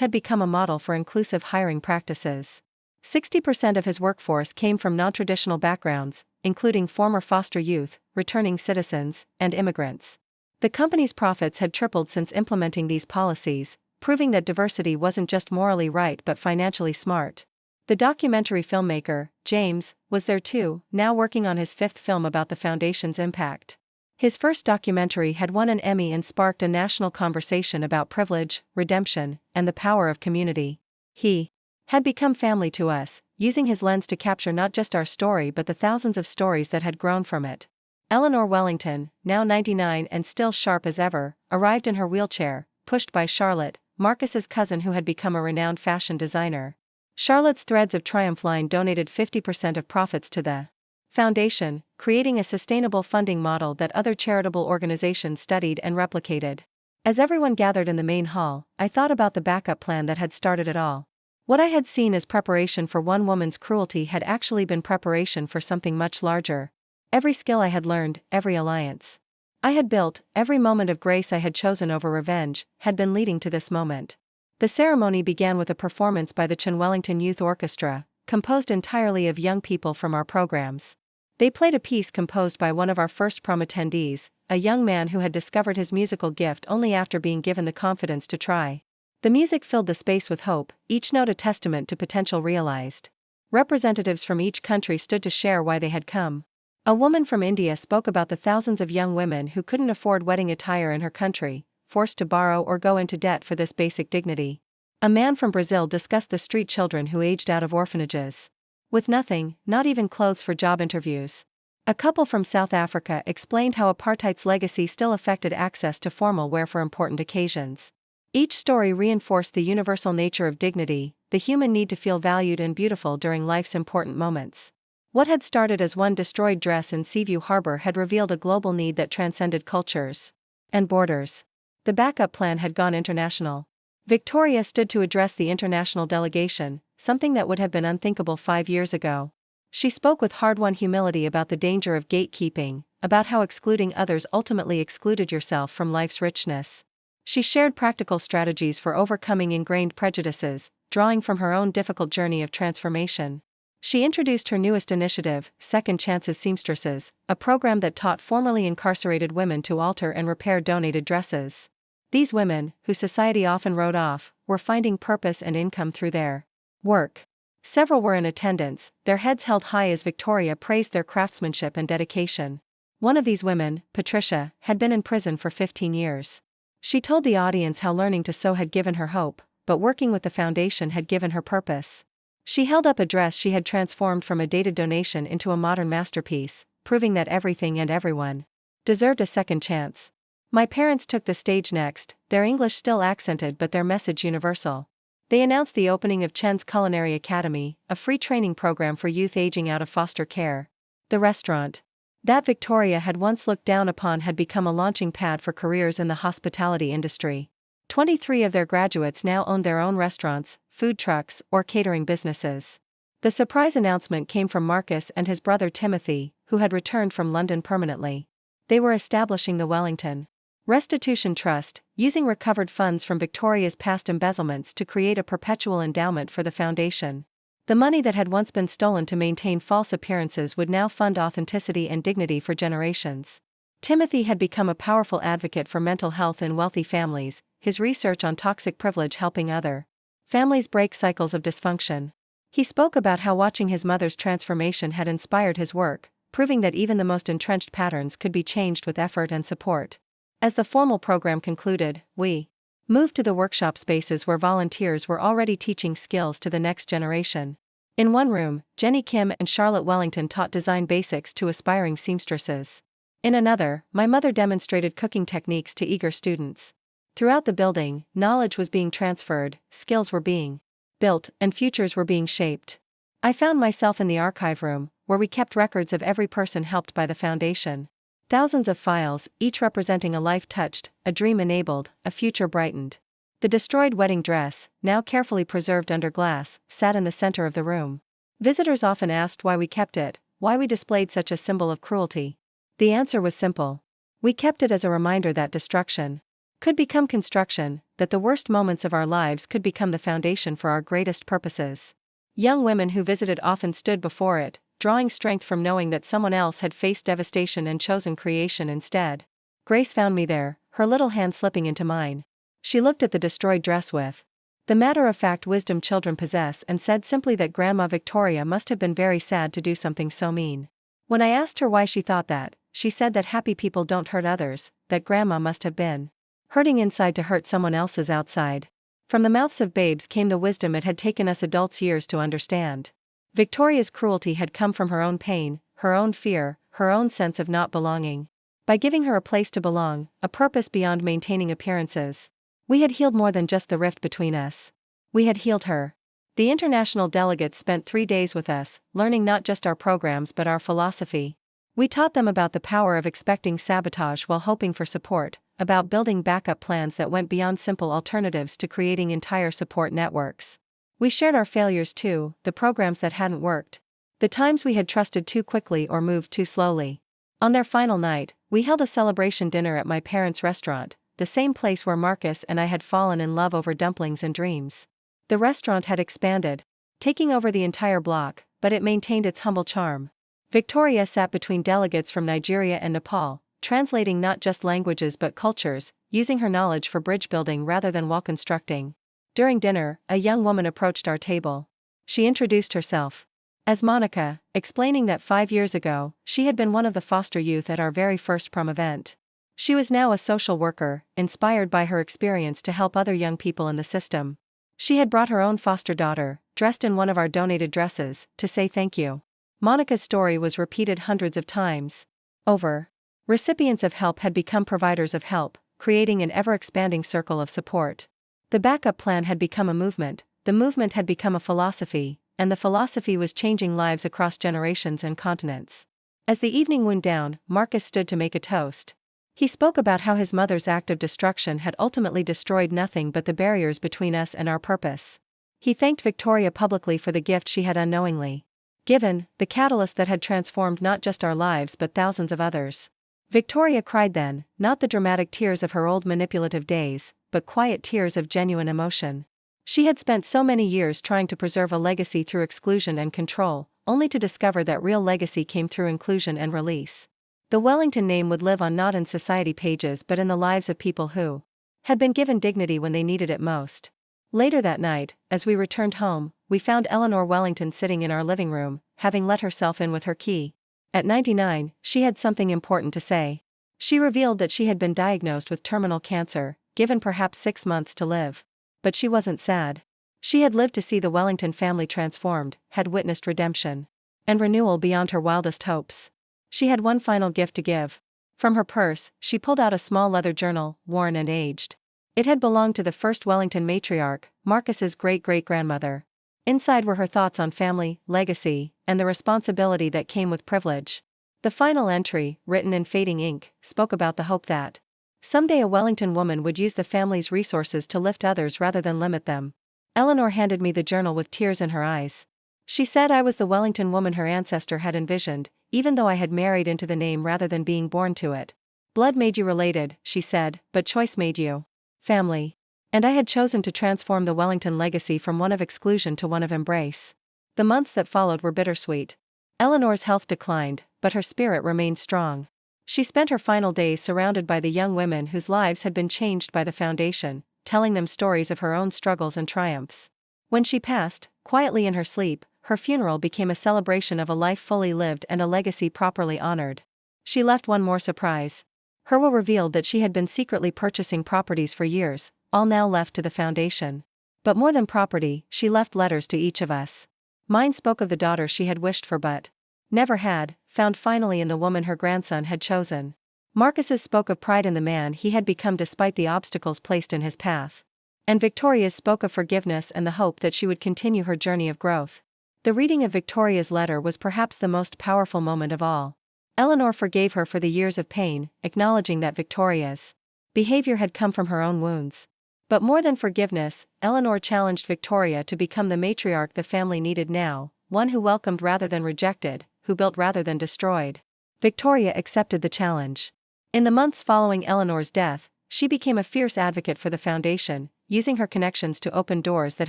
had become a model for inclusive hiring practices. 60% of his workforce came from non-traditional backgrounds, including former foster youth, returning citizens, and immigrants. The company's profits had tripled since implementing these policies, proving that diversity wasn't just morally right but financially smart. The documentary filmmaker, James, was there too, now working on his 5th film about the Foundation's impact. His first documentary had won an Emmy and sparked a national conversation about privilege, redemption, and the power of community. He had become family to us, using his lens to capture not just our story but the thousands of stories that had grown from it. Eleanor Wellington, now 99 and still sharp as ever, arrived in her wheelchair, pushed by Charlotte, Marcus's cousin who had become a renowned fashion designer. Charlotte's Threads of Triumph line donated 50% of profits to the Foundation, creating a sustainable funding model that other charitable organizations studied and replicated. As everyone gathered in the main hall, I thought about the backup plan that had started it all. What I had seen as preparation for one woman's cruelty had actually been preparation for something much larger. Every skill I had learned, every alliance I had built, every moment of grace I had chosen over revenge, had been leading to this moment. The ceremony began with a performance by the Chen Wellington Youth Orchestra, composed entirely of young people from our programs. They played a piece composed by one of our first prom attendees, a young man who had discovered his musical gift only after being given the confidence to try. The music filled the space with hope, each note a testament to potential realized. Representatives from each country stood to share why they had come. A woman from India spoke about the thousands of young women who couldn't afford wedding attire in her country, forced to borrow or go into debt for this basic dignity. A man from Brazil discussed the street children who aged out of orphanages with nothing, not even clothes for job interviews. A couple from South Africa explained how apartheid's legacy still affected access to formal wear for important occasions. Each story reinforced the universal nature of dignity, the human need to feel valued and beautiful during life's important moments. What had started as one destroyed dress in Seaview Harbor had revealed a global need that transcended cultures and borders. The backup plan had gone international. Victoria stood to address the international delegation, something that would have been unthinkable 5 years ago. She spoke with hard-won humility about the danger of gatekeeping, about how excluding others ultimately excluded yourself from life's richness. She shared practical strategies for overcoming ingrained prejudices, drawing from her own difficult journey of transformation. She introduced her newest initiative, Second Chances Seamstresses, a program that taught formerly incarcerated women to alter and repair donated dresses. These women, who society often wrote off, were finding purpose and income through their work. Several were in attendance, their heads held high as Victoria praised their craftsmanship and dedication. One of these women, Patricia, had been in prison for 15 years. She told the audience how learning to sew had given her hope, but working with the foundation had given her purpose. She held up a dress she had transformed from a dated donation into a modern masterpiece, proving that everything and everyone deserved a second chance. My parents took the stage next, their English still accented but their message universal. They announced the opening of Chen's Culinary Academy, a free training program for youth aging out of foster care. The restaurant that Victoria had once looked down upon had become a launching pad for careers in the hospitality industry. 23 of their graduates now owned their own restaurants, food trucks, or catering businesses. The surprise announcement came from Marcus and his brother Timothy, who had returned from London permanently. They were establishing the Wellington Restitution Trust, using recovered funds from Victoria's past embezzlements to create a perpetual endowment for the foundation. The money that had once been stolen to maintain false appearances would now fund authenticity and dignity for generations. Timothy had become a powerful advocate for mental health in wealthy families, his research on toxic privilege helping other families break cycles of dysfunction. He spoke about how watching his mother's transformation had inspired his work, proving that even the most entrenched patterns could be changed with effort and support. As the formal program concluded, we moved to the workshop spaces where volunteers were already teaching skills to the next generation. In one room, Jenny Kim and Charlotte Wellington taught design basics to aspiring seamstresses. In another, my mother demonstrated cooking techniques to eager students. Throughout the building, knowledge was being transferred, skills were being built, and futures were being shaped. I found myself in the archive room, where we kept records of every person helped by the foundation. Thousands of files, each representing a life touched, a dream enabled, a future brightened. The destroyed wedding dress, now carefully preserved under glass, sat in the center of the room. Visitors often asked why we kept it, why we displayed such a symbol of cruelty. The answer was simple. We kept it as a reminder that destruction could become construction, that the worst moments of our lives could become the foundation for our greatest purposes. Young women who visited often stood before it, drawing strength from knowing that someone else had faced devastation and chosen creation instead. Grace found me there, her little hand slipping into mine. She looked at the destroyed dress with the matter-of-fact wisdom children possess and said simply that Grandma Victoria must have been very sad to do something so mean. When I asked her why she thought that, she said that happy people don't hurt others, that Grandma must have been hurting inside to hurt someone else's outside. From the mouths of babes came the wisdom it had taken us adults years to understand. Victoria's cruelty had come from her own pain, her own fear, her own sense of not belonging. By giving her a place to belong, a purpose beyond maintaining appearances, we had healed more than just the rift between us. We had healed her. The international delegates spent 3 days with us, learning not just our programs but our philosophy. We taught them about the power of expecting sabotage while hoping for support, about building backup plans that went beyond simple alternatives to creating entire support networks. We shared our failures too, the programs that hadn't worked, the times we had trusted too quickly or moved too slowly. On their final night, we held a celebration dinner at my parents' restaurant, the same place where Marcus and I had fallen in love over dumplings and dreams. The restaurant had expanded, taking over the entire block, but it maintained its humble charm. Victoria sat between delegates from Nigeria and Nepal, translating not just languages but cultures, using her knowledge for bridge building rather than wall constructing. During dinner, a young woman approached our table. She introduced herself as Monica, explaining that 5 years ago, she had been one of the foster youth at our very first prom event. She was now a social worker, inspired by her experience to help other young people in the system. She had brought her own foster daughter, dressed in one of our donated dresses, to say thank you. Monica's story was repeated hundreds of times over. Recipients of help had become providers of help, creating an ever-expanding circle of support. The backup plan had become a movement, the movement had become a philosophy, and the philosophy was changing lives across generations and continents. As the evening wound down, Marcus stood to make a toast. He spoke about how his mother's act of destruction had ultimately destroyed nothing but the barriers between us and our purpose. He thanked Victoria publicly for the gift she had unknowingly given, the catalyst that had transformed not just our lives but thousands of others. Victoria cried then, not the dramatic tears of her old manipulative days, but quiet tears of genuine emotion. She had spent so many years trying to preserve a legacy through exclusion and control, only to discover that real legacy came through inclusion and release. The Wellington name would live on not in society pages but in the lives of people who had been given dignity when they needed it most. Later that night, as we returned home, we found Eleanor Wellington sitting in our living room, having let herself in with her key. At 99, she had something important to say. She revealed that she had been diagnosed with terminal cancer, given perhaps 6 months to live. But she wasn't sad. She had lived to see the Wellington family transformed, had witnessed redemption and renewal beyond her wildest hopes. She had one final gift to give. From her purse, she pulled out a small leather journal, worn and aged. It had belonged to the first Wellington matriarch, Marcus's great-great-grandmother. Inside were her thoughts on family, legacy, and the responsibility that came with privilege. The final entry, written in fading ink, spoke about the hope that someday a Wellington woman would use the family's resources to lift others rather than limit them. Eleanor handed me the journal with tears in her eyes. She said I was the Wellington woman her ancestor had envisioned, even though I had married into the name rather than being born to it. Blood made you related, she said, but choice made you family. And I had chosen to transform the Wellington legacy from one of exclusion to one of embrace. The months that followed were bittersweet. Eleanor's health declined, but her spirit remained strong. She spent her final days surrounded by the young women whose lives had been changed by the foundation, telling them stories of her own struggles and triumphs. When she passed, quietly in her sleep, her funeral became a celebration of a life fully lived and a legacy properly honored. She left one more surprise. Her will revealed that she had been secretly purchasing properties for years, all now left to the foundation. But more than property, she left letters to each of us. Mine spoke of the daughter she had wished for but never had, found finally in the woman her grandson had chosen. Marcus's spoke of pride in the man he had become despite the obstacles placed in his path. And Victoria's spoke of forgiveness and the hope that she would continue her journey of growth. The reading of Victoria's letter was perhaps the most powerful moment of all. Eleanor forgave her for the years of pain, acknowledging that Victoria's behavior had come from her own wounds. But more than forgiveness, Eleanor challenged Victoria to become the matriarch the family needed now, one who welcomed rather than rejected, who built rather than destroyed. Victoria accepted the challenge. In the months following Eleanor's death, she became a fierce advocate for the foundation, using her connections to open doors that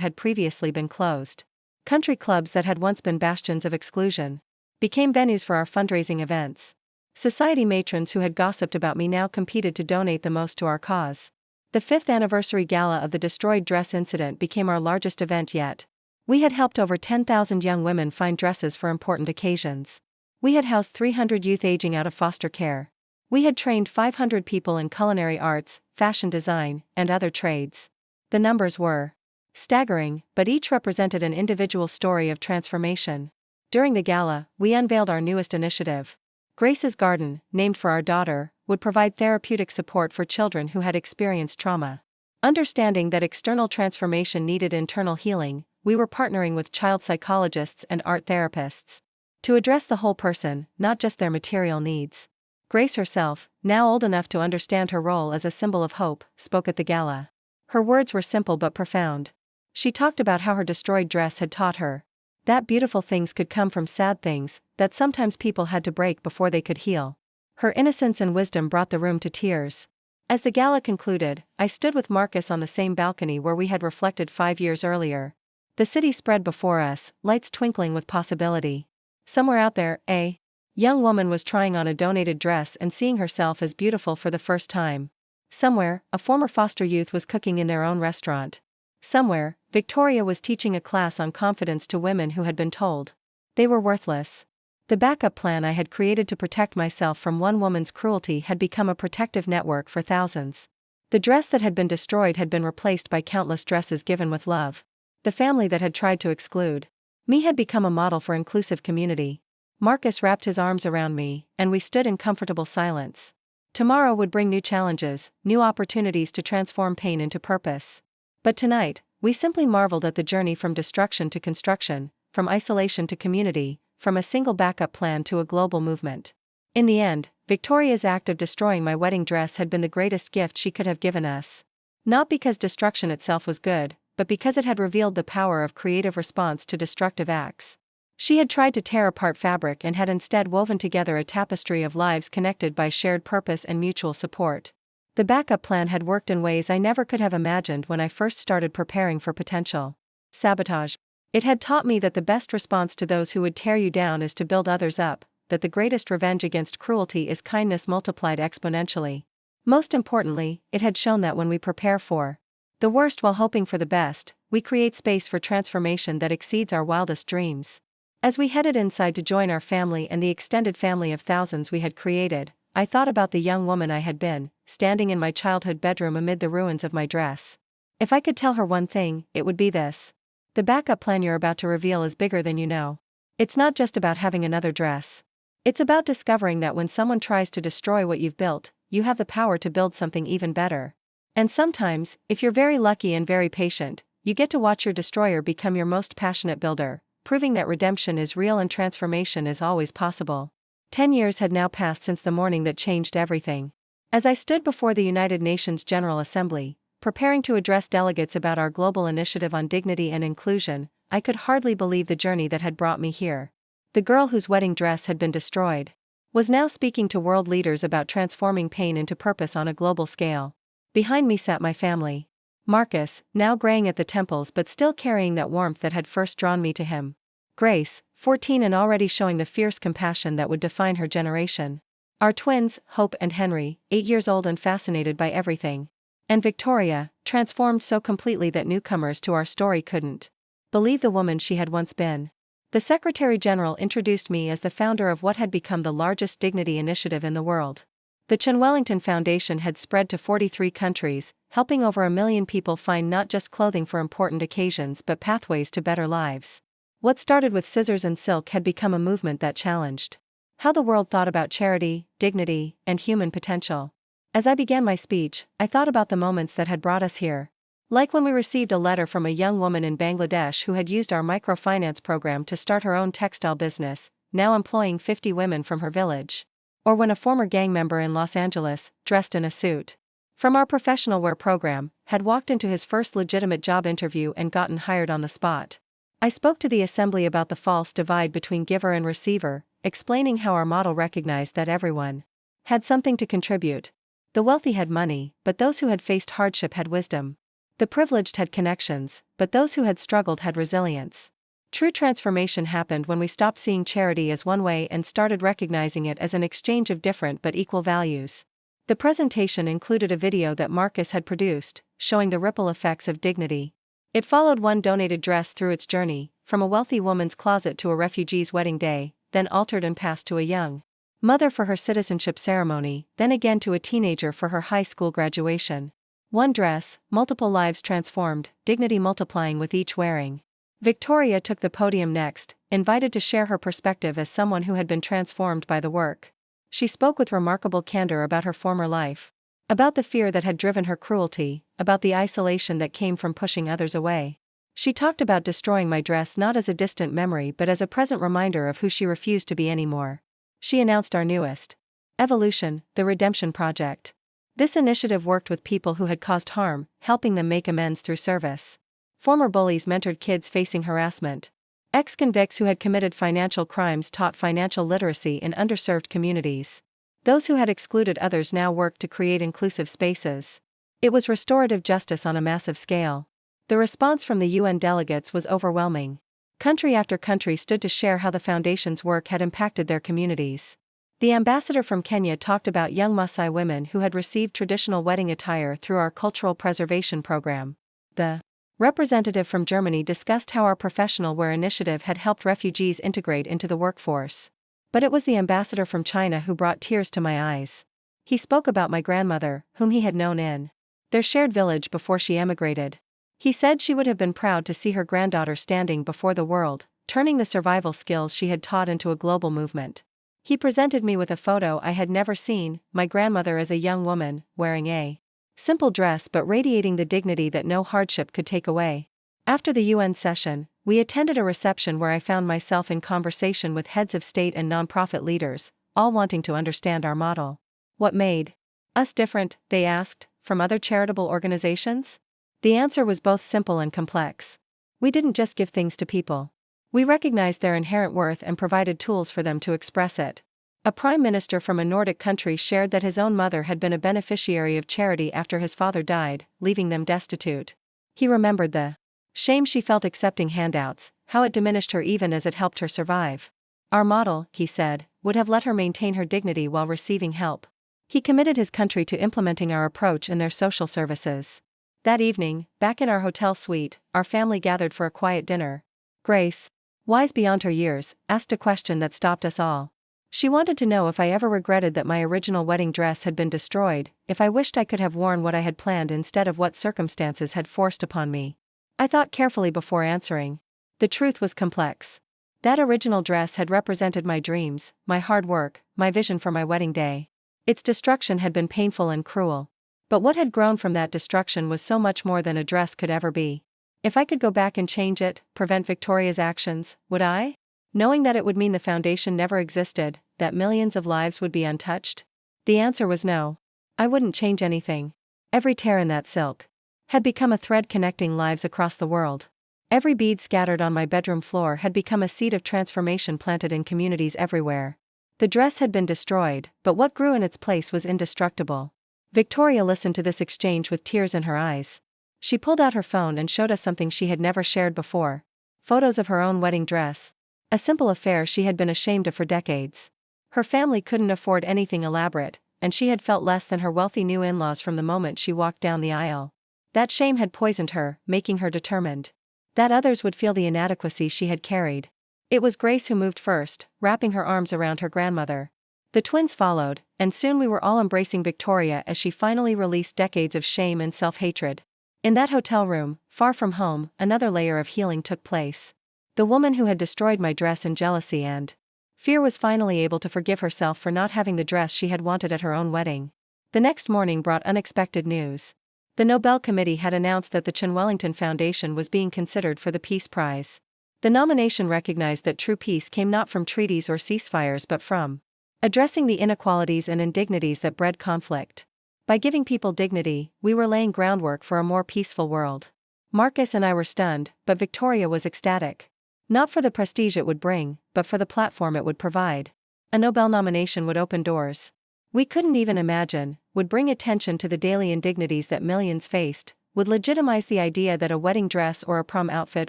had previously been closed. Country clubs that had once been bastions of exclusion became venues for our fundraising events. Society matrons who had gossiped about me now competed to donate the most to our cause. The 5th anniversary gala of the destroyed dress incident became our largest event yet. We had helped over 10,000 young women find dresses for important occasions. We had housed 300 youth aging out of foster care. We had trained 500 people in culinary arts, fashion design, and other trades. The numbers were staggering, but each represented an individual story of transformation. During the gala, we unveiled our newest initiative. Grace's Garden, named for our daughter, would provide therapeutic support for children who had experienced trauma. Understanding that external transformation needed internal healing, we were partnering with child psychologists and art therapists to address the whole person, not just their material needs. Grace herself, now old enough to understand her role as a symbol of hope, spoke at the gala. Her words were simple but profound. She talked about how her destroyed dress had taught her that beautiful things could come from sad things, that sometimes people had to break before they could heal. Her innocence and wisdom brought the room to tears. As the gala concluded, I stood with Marcus on the same balcony where we had reflected 5 years earlier. The city spread before us, lights twinkling with possibility. Somewhere out there, a young woman was trying on a donated dress and seeing herself as beautiful for the first time. Somewhere, a former foster youth was cooking in their own restaurant. Somewhere, Victoria was teaching a class on confidence to women who had been told they were worthless. The backup plan I had created to protect myself from one woman's cruelty had become a protective network for thousands. The dress that had been destroyed had been replaced by countless dresses given with love. The family that had tried to exclude me had become a model for inclusive community. Marcus wrapped his arms around me, and we stood in comfortable silence. Tomorrow would bring new challenges, new opportunities to transform pain into purpose. But tonight, we simply marveled at the journey from destruction to construction, from isolation to community, from a single backup plan to a global movement. In the end, Victoria's act of destroying my wedding dress had been the greatest gift she could have given us. Not because destruction itself was good, but because it had revealed the power of creative response to destructive acts. She had tried to tear apart fabric and had instead woven together a tapestry of lives connected by shared purpose and mutual support. The backup plan had worked in ways I never could have imagined when I first started preparing for potential sabotage. It had taught me that the best response to those who would tear you down is to build others up, that the greatest revenge against cruelty is kindness multiplied exponentially. Most importantly, it had shown that when we prepare for the worst while hoping for the best, we create space for transformation that exceeds our wildest dreams. As we headed inside to join our family and the extended family of thousands we had created, I thought about the young woman I had been, standing in my childhood bedroom amid the ruins of my dress. If I could tell her one thing, it would be this. The backup plan you're about to reveal is bigger than you know. It's not just about having another dress. It's about discovering that when someone tries to destroy what you've built, you have the power to build something even better. And sometimes, if you're very lucky and very patient, you get to watch your destroyer become your most passionate builder, proving that redemption is real and transformation is always possible. 10 years had now passed since the morning that changed everything. As I stood before the United Nations General Assembly, preparing to address delegates about our global initiative on dignity and inclusion, I could hardly believe the journey that had brought me here. The girl whose wedding dress had been destroyed was now speaking to world leaders about transforming pain into purpose on a global scale. Behind me sat my family. Marcus, now graying at the temples but still carrying that warmth that had first drawn me to him. Grace, 14 and already showing the fierce compassion that would define her generation. Our twins, Hope and Henry, 8 years old and fascinated by everything. And Victoria, transformed so completely that newcomers to our story couldn't believe the woman she had once been. The Secretary General introduced me as the founder of what had become the largest dignity initiative in the world. The Chen Wellington Foundation had spread to 43 countries, helping over 1 million people find not just clothing for important occasions but pathways to better lives. What started with scissors and silk had become a movement that challenged how the world thought about charity, dignity, and human potential. As I began my speech, I thought about the moments that had brought us here. Like when we received a letter from a young woman in Bangladesh who had used our microfinance program to start her own textile business, now employing 50 women from her village. Or when a former gang member in Los Angeles, dressed in a suit from our professional wear program, had walked into his first legitimate job interview and gotten hired on the spot. I spoke to the assembly about the false divide between giver and receiver, explaining how our model recognized that everyone had something to contribute. The wealthy had money, but those who had faced hardship had wisdom. The privileged had connections, but those who had struggled had resilience. True transformation happened when we stopped seeing charity as one way and started recognizing it as an exchange of different but equal values. The presentation included a video that Marcus had produced, showing the ripple effects of dignity. It followed one donated dress through its journey, from a wealthy woman's closet to a refugee's wedding day, then altered and passed to a young mother for her citizenship ceremony, then again to a teenager for her high school graduation. One dress, multiple lives transformed, dignity multiplying with each wearing. Victoria took the podium next, invited to share her perspective as someone who had been transformed by the work. She spoke with remarkable candor about her former life. About the fear that had driven her cruelty, about the isolation that came from pushing others away. She talked about destroying my dress not as a distant memory but as a present reminder of who she refused to be anymore. She announced our newest evolution, the Redemption Project. This initiative worked with people who had caused harm, helping them make amends through service. Former bullies mentored kids facing harassment. Ex-convicts who had committed financial crimes taught financial literacy in underserved communities. Those who had excluded others now worked to create inclusive spaces. It was restorative justice on a massive scale. The response from the UN delegates was overwhelming. Country after country stood to share how the Foundation's work had impacted their communities. The ambassador from Kenya talked about young Maasai women who had received traditional wedding attire through our cultural preservation program. The representative from Germany discussed how our professional wear initiative had helped refugees integrate into the workforce. But it was the ambassador from China who brought tears to my eyes. He spoke about my grandmother, whom he had known in their shared village before she emigrated. He said she would have been proud to see her granddaughter standing before the world, turning the survival skills she had taught into a global movement. He presented me with a photo I had never seen, my grandmother as a young woman, wearing a simple dress but radiating the dignity that no hardship could take away. After the UN session, we attended a reception where I found myself in conversation with heads of state and nonprofit leaders, all wanting to understand our model. What made us different, they asked, from other charitable organizations? The answer was both simple and complex. We didn't just give things to people. We recognized their inherent worth and provided tools for them to express it. A prime minister from a Nordic country shared that his own mother had been a beneficiary of charity after his father died, leaving them destitute. He remembered the shame she felt accepting handouts, how it diminished her even as it helped her survive. Our model, he said, would have let her maintain her dignity while receiving help. He committed his country to implementing our approach in their social services. That evening, back in our hotel suite, our family gathered for a quiet dinner. Grace, wise beyond her years, asked a question that stopped us all. She wanted to know if I ever regretted that my original wedding dress had been destroyed, if I wished I could have worn what I had planned instead of what circumstances had forced upon me. I thought carefully before answering. The truth was complex. That original dress had represented my dreams, my hard work, my vision for my wedding day. Its destruction had been painful and cruel. But what had grown from that destruction was so much more than a dress could ever be. If I could go back and change it, prevent Victoria's actions, would I? Knowing that it would mean the Foundation never existed, that millions of lives would be untouched? The answer was no. I wouldn't change anything. Every tear in that silk had become a thread connecting lives across the world. Every bead scattered on my bedroom floor had become a seed of transformation planted in communities everywhere. The dress had been destroyed, but what grew in its place was indestructible. Victoria listened to this exchange with tears in her eyes. She pulled out her phone and showed us something she had never shared before. Photos of her own wedding dress. A simple affair she had been ashamed of for decades. Her family couldn't afford anything elaborate, and she had felt less than her wealthy new in-laws from the moment she walked down the aisle. That shame had poisoned her, making her determined that others would feel the inadequacy she had carried. It was Grace who moved first, wrapping her arms around her grandmother. The twins followed, and soon we were all embracing Victoria as she finally released decades of shame and self-hatred. In that hotel room, far from home, another layer of healing took place. The woman who had destroyed my dress in jealousy and fear was finally able to forgive herself for not having the dress she had wanted at her own wedding. The next morning brought unexpected news. The Nobel Committee had announced that the Chen Wellington Foundation was being considered for the Peace Prize. The nomination recognized that true peace came not from treaties or ceasefires but from addressing the inequalities and indignities that bred conflict. By giving people dignity, we were laying groundwork for a more peaceful world. Marcus and I were stunned, but Victoria was ecstatic. Not for the prestige it would bring, but for the platform it would provide. A Nobel nomination would open doors we couldn't even imagine, would bring attention to the daily indignities that millions faced, would legitimize the idea that a wedding dress or a prom outfit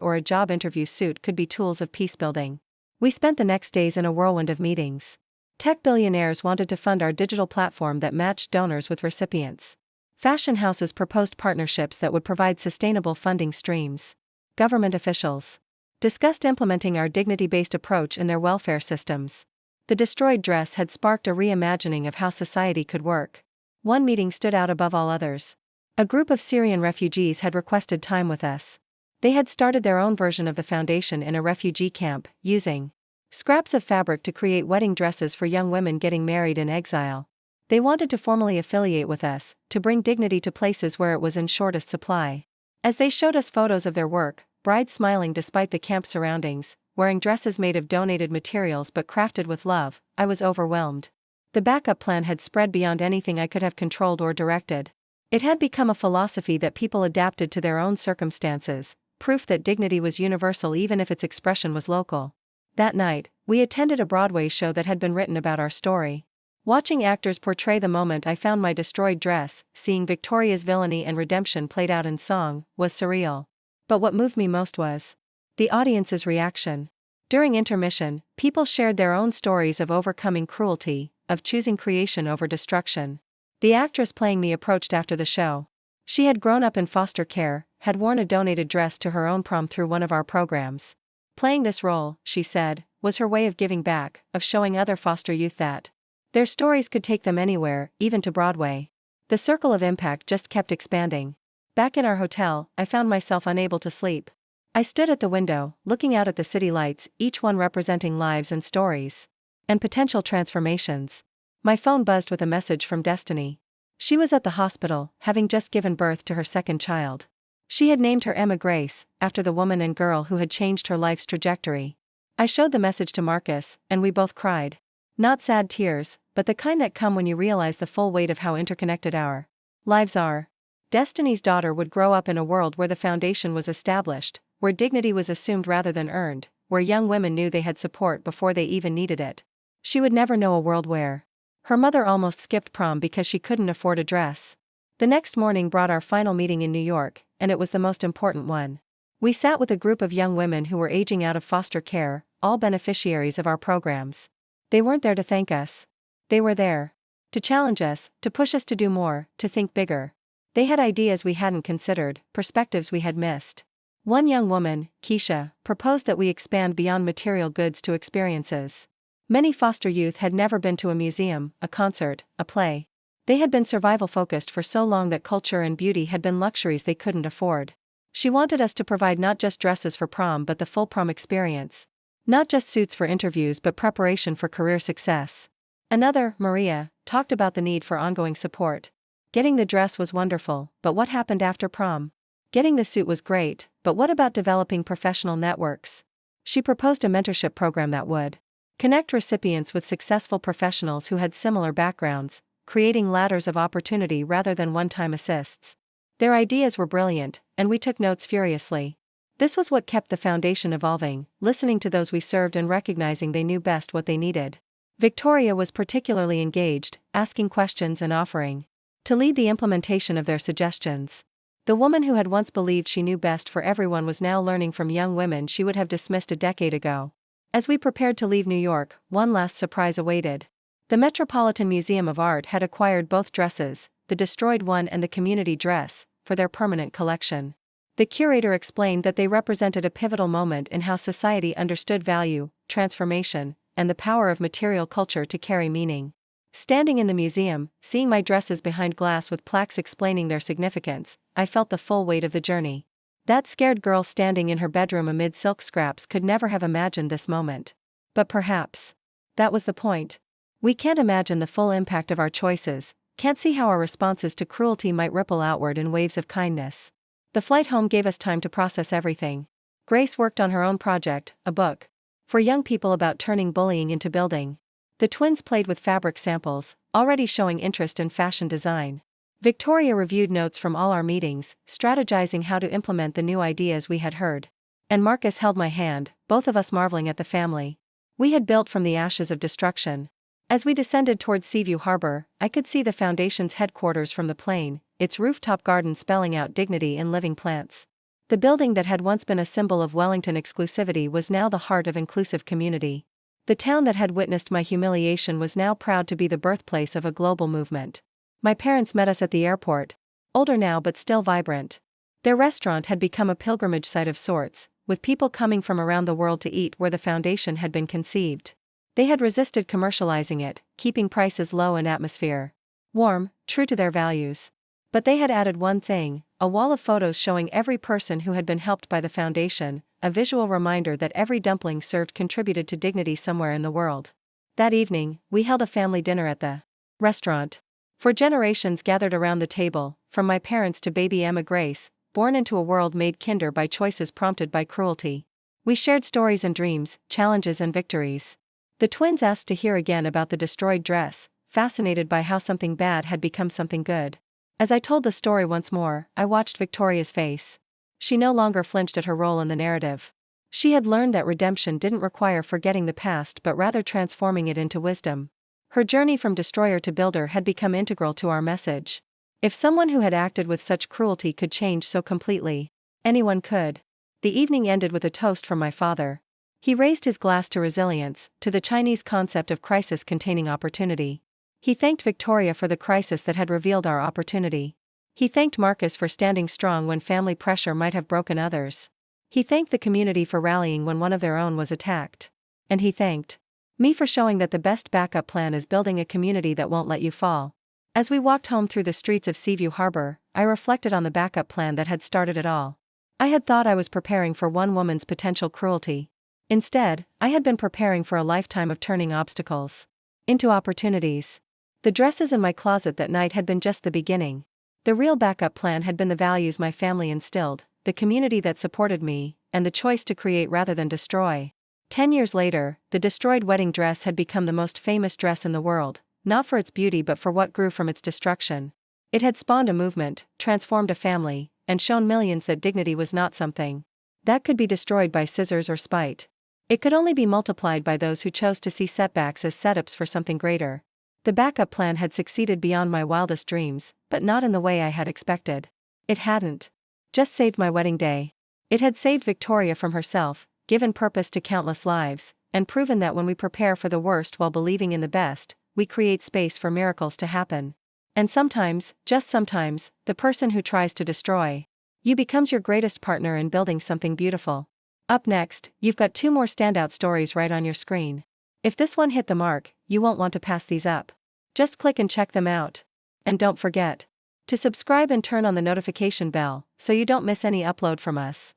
or a job interview suit could be tools of peacebuilding. We spent the next days in a whirlwind of meetings. Tech billionaires wanted to fund our digital platform that matched donors with recipients. Fashion houses proposed partnerships that would provide sustainable funding streams. Government officials discussed implementing our dignity-based approach in their welfare systems. The destroyed dress had sparked a reimagining of how society could work. One meeting stood out above all others. A group of Syrian refugees had requested time with us. They had started their own version of the foundation in a refugee camp, using scraps of fabric to create wedding dresses for young women getting married in exile. They wanted to formally affiliate with us, to bring dignity to places where it was in shortest supply. As they showed us photos of their work, brides smiling despite the camp surroundings, wearing dresses made of donated materials but crafted with love. I was overwhelmed. The backup plan had spread beyond anything I could have controlled or directed. It had become a philosophy that people adapted to their own circumstances, proof that dignity was universal even if its expression was local. That night, we attended a Broadway show that had been written about our story. Watching actors portray the moment I found my destroyed dress, seeing Victoria's villainy and redemption played out in song, was surreal. But what moved me most was the audience's reaction. During intermission, people shared their own stories of overcoming cruelty, of choosing creation over destruction. The actress playing me approached after the show. She had grown up in foster care, had worn a donated dress to her own prom through one of our programs. Playing this role, she said, was her way of giving back, of showing other foster youth that their stories could take them anywhere, even to Broadway. The circle of impact just kept expanding. Back in our hotel, I found myself unable to sleep. I stood at the window, looking out at the city lights, each one representing lives and stories and potential transformations. My phone buzzed with a message from Destiny. She was at the hospital, having just given birth to her second child. She had named her Emma Grace, after the woman and girl who had changed her life's trajectory. I showed the message to Marcus, and we both cried. Not sad tears, but the kind that come when you realize the full weight of how interconnected our lives are. Destiny's daughter would grow up in a world where the foundation was established, where dignity was assumed rather than earned, where young women knew they had support before they even needed it. She would never know a world where her mother almost skipped prom because she couldn't afford a dress. The next morning brought our final meeting in New York, and it was the most important one. We sat with a group of young women who were aging out of foster care, all beneficiaries of our programs. They weren't there to thank us. They were there to challenge us, to push us to do more, to think bigger. They had ideas we hadn't considered, perspectives we had missed. One young woman, Keisha, proposed that we expand beyond material goods to experiences. Many foster youth had never been to a museum, a concert, a play. They had been survival-focused for so long that culture and beauty had been luxuries they couldn't afford. She wanted us to provide not just dresses for prom but the full prom experience. Not just suits for interviews but preparation for career success. Another, Maria, talked about the need for ongoing support. Getting the dress was wonderful, but what happened after prom? Getting the suit was great, but what about developing professional networks? She proposed a mentorship program that would connect recipients with successful professionals who had similar backgrounds, creating ladders of opportunity rather than one-time assists. Their ideas were brilliant, and we took notes furiously. This was what kept the foundation evolving, listening to those we served and recognizing they knew best what they needed. Victoria was particularly engaged, asking questions and offering to lead the implementation of their suggestions. The woman who had once believed she knew best for everyone was now learning from young women she would have dismissed a decade ago. As we prepared to leave New York, one last surprise awaited. The Metropolitan Museum of Art had acquired both dresses, the destroyed one and the community dress, for their permanent collection. The curator explained that they represented a pivotal moment in how society understood value, transformation, and the power of material culture to carry meaning. Standing in the museum, seeing my dresses behind glass with plaques explaining their significance, I felt the full weight of the journey. That scared girl standing in her bedroom amid silk scraps could never have imagined this moment. But perhaps that was the point. We can't imagine the full impact of our choices, can't see how our responses to cruelty might ripple outward in waves of kindness. The flight home gave us time to process everything. Grace worked on her own project, a book for young people about turning bullying into building. The twins played with fabric samples, already showing interest in fashion design. Victoria reviewed notes from all our meetings, strategizing how to implement the new ideas we had heard. And Marcus held my hand, both of us marveling at the family we had built from the ashes of destruction. As we descended towards Seaview Harbor, I could see the Foundation's headquarters from the plane, its rooftop garden spelling out dignity in living plants. The building that had once been a symbol of Wellington exclusivity was now the heart of inclusive community. The town that had witnessed my humiliation was now proud to be the birthplace of a global movement. My parents met us at the airport, older now but still vibrant. Their restaurant had become a pilgrimage site of sorts, with people coming from around the world to eat where the Foundation had been conceived. They had resisted commercializing it, keeping prices low and atmosphere warm, true to their values. But they had added one thing, a wall of photos showing every person who had been helped by the Foundation, a visual reminder that every dumpling served contributed to dignity somewhere in the world. That evening, we held a family dinner at the restaurant. For generations gathered around the table, from my parents to baby Emma Grace, born into a world made kinder by choices prompted by cruelty. We shared stories and dreams, challenges and victories. The twins asked to hear again about the destroyed dress, fascinated by how something bad had become something good. As I told the story once more, I watched Victoria's face. She no longer flinched at her role in the narrative. She had learned that redemption didn't require forgetting the past but rather transforming it into wisdom. Her journey from destroyer to builder had become integral to our message. If someone who had acted with such cruelty could change so completely, anyone could. The evening ended with a toast from my father. He raised his glass to resilience, to the Chinese concept of crisis containing opportunity. He thanked Victoria for the crisis that had revealed our opportunity. He thanked Marcus for standing strong when family pressure might have broken others. He thanked the community for rallying when one of their own was attacked. And he thanked me for showing that the best backup plan is building a community that won't let you fall. As we walked home through the streets of Seaview Harbor, I reflected on the backup plan that had started it all. I had thought I was preparing for one woman's potential cruelty. Instead, I had been preparing for a lifetime of turning obstacles into opportunities. The dresses in my closet that night had been just the beginning. The real backup plan had been the values my family instilled, the community that supported me, and the choice to create rather than destroy. 10 years later, the destroyed wedding dress had become the most famous dress in the world, not for its beauty but for what grew from its destruction. It had spawned a movement, transformed a family, and shown millions that dignity was not something that could be destroyed by scissors or spite. It could only be multiplied by those who chose to see setbacks as setups for something greater. The backup plan had succeeded beyond my wildest dreams, but not in the way I had expected. It hadn't just saved my wedding day. It had saved Victoria from herself, given purpose to countless lives, and proven that when we prepare for the worst while believing in the best, we create space for miracles to happen. And sometimes, just sometimes, the person who tries to destroy you becomes your greatest partner in building something beautiful. Up next, you've got 2 more standout stories right on your screen. If this one hit the mark, you won't want to pass these up. Just click and check them out. And don't forget to subscribe and turn on the notification bell so you don't miss any upload from us.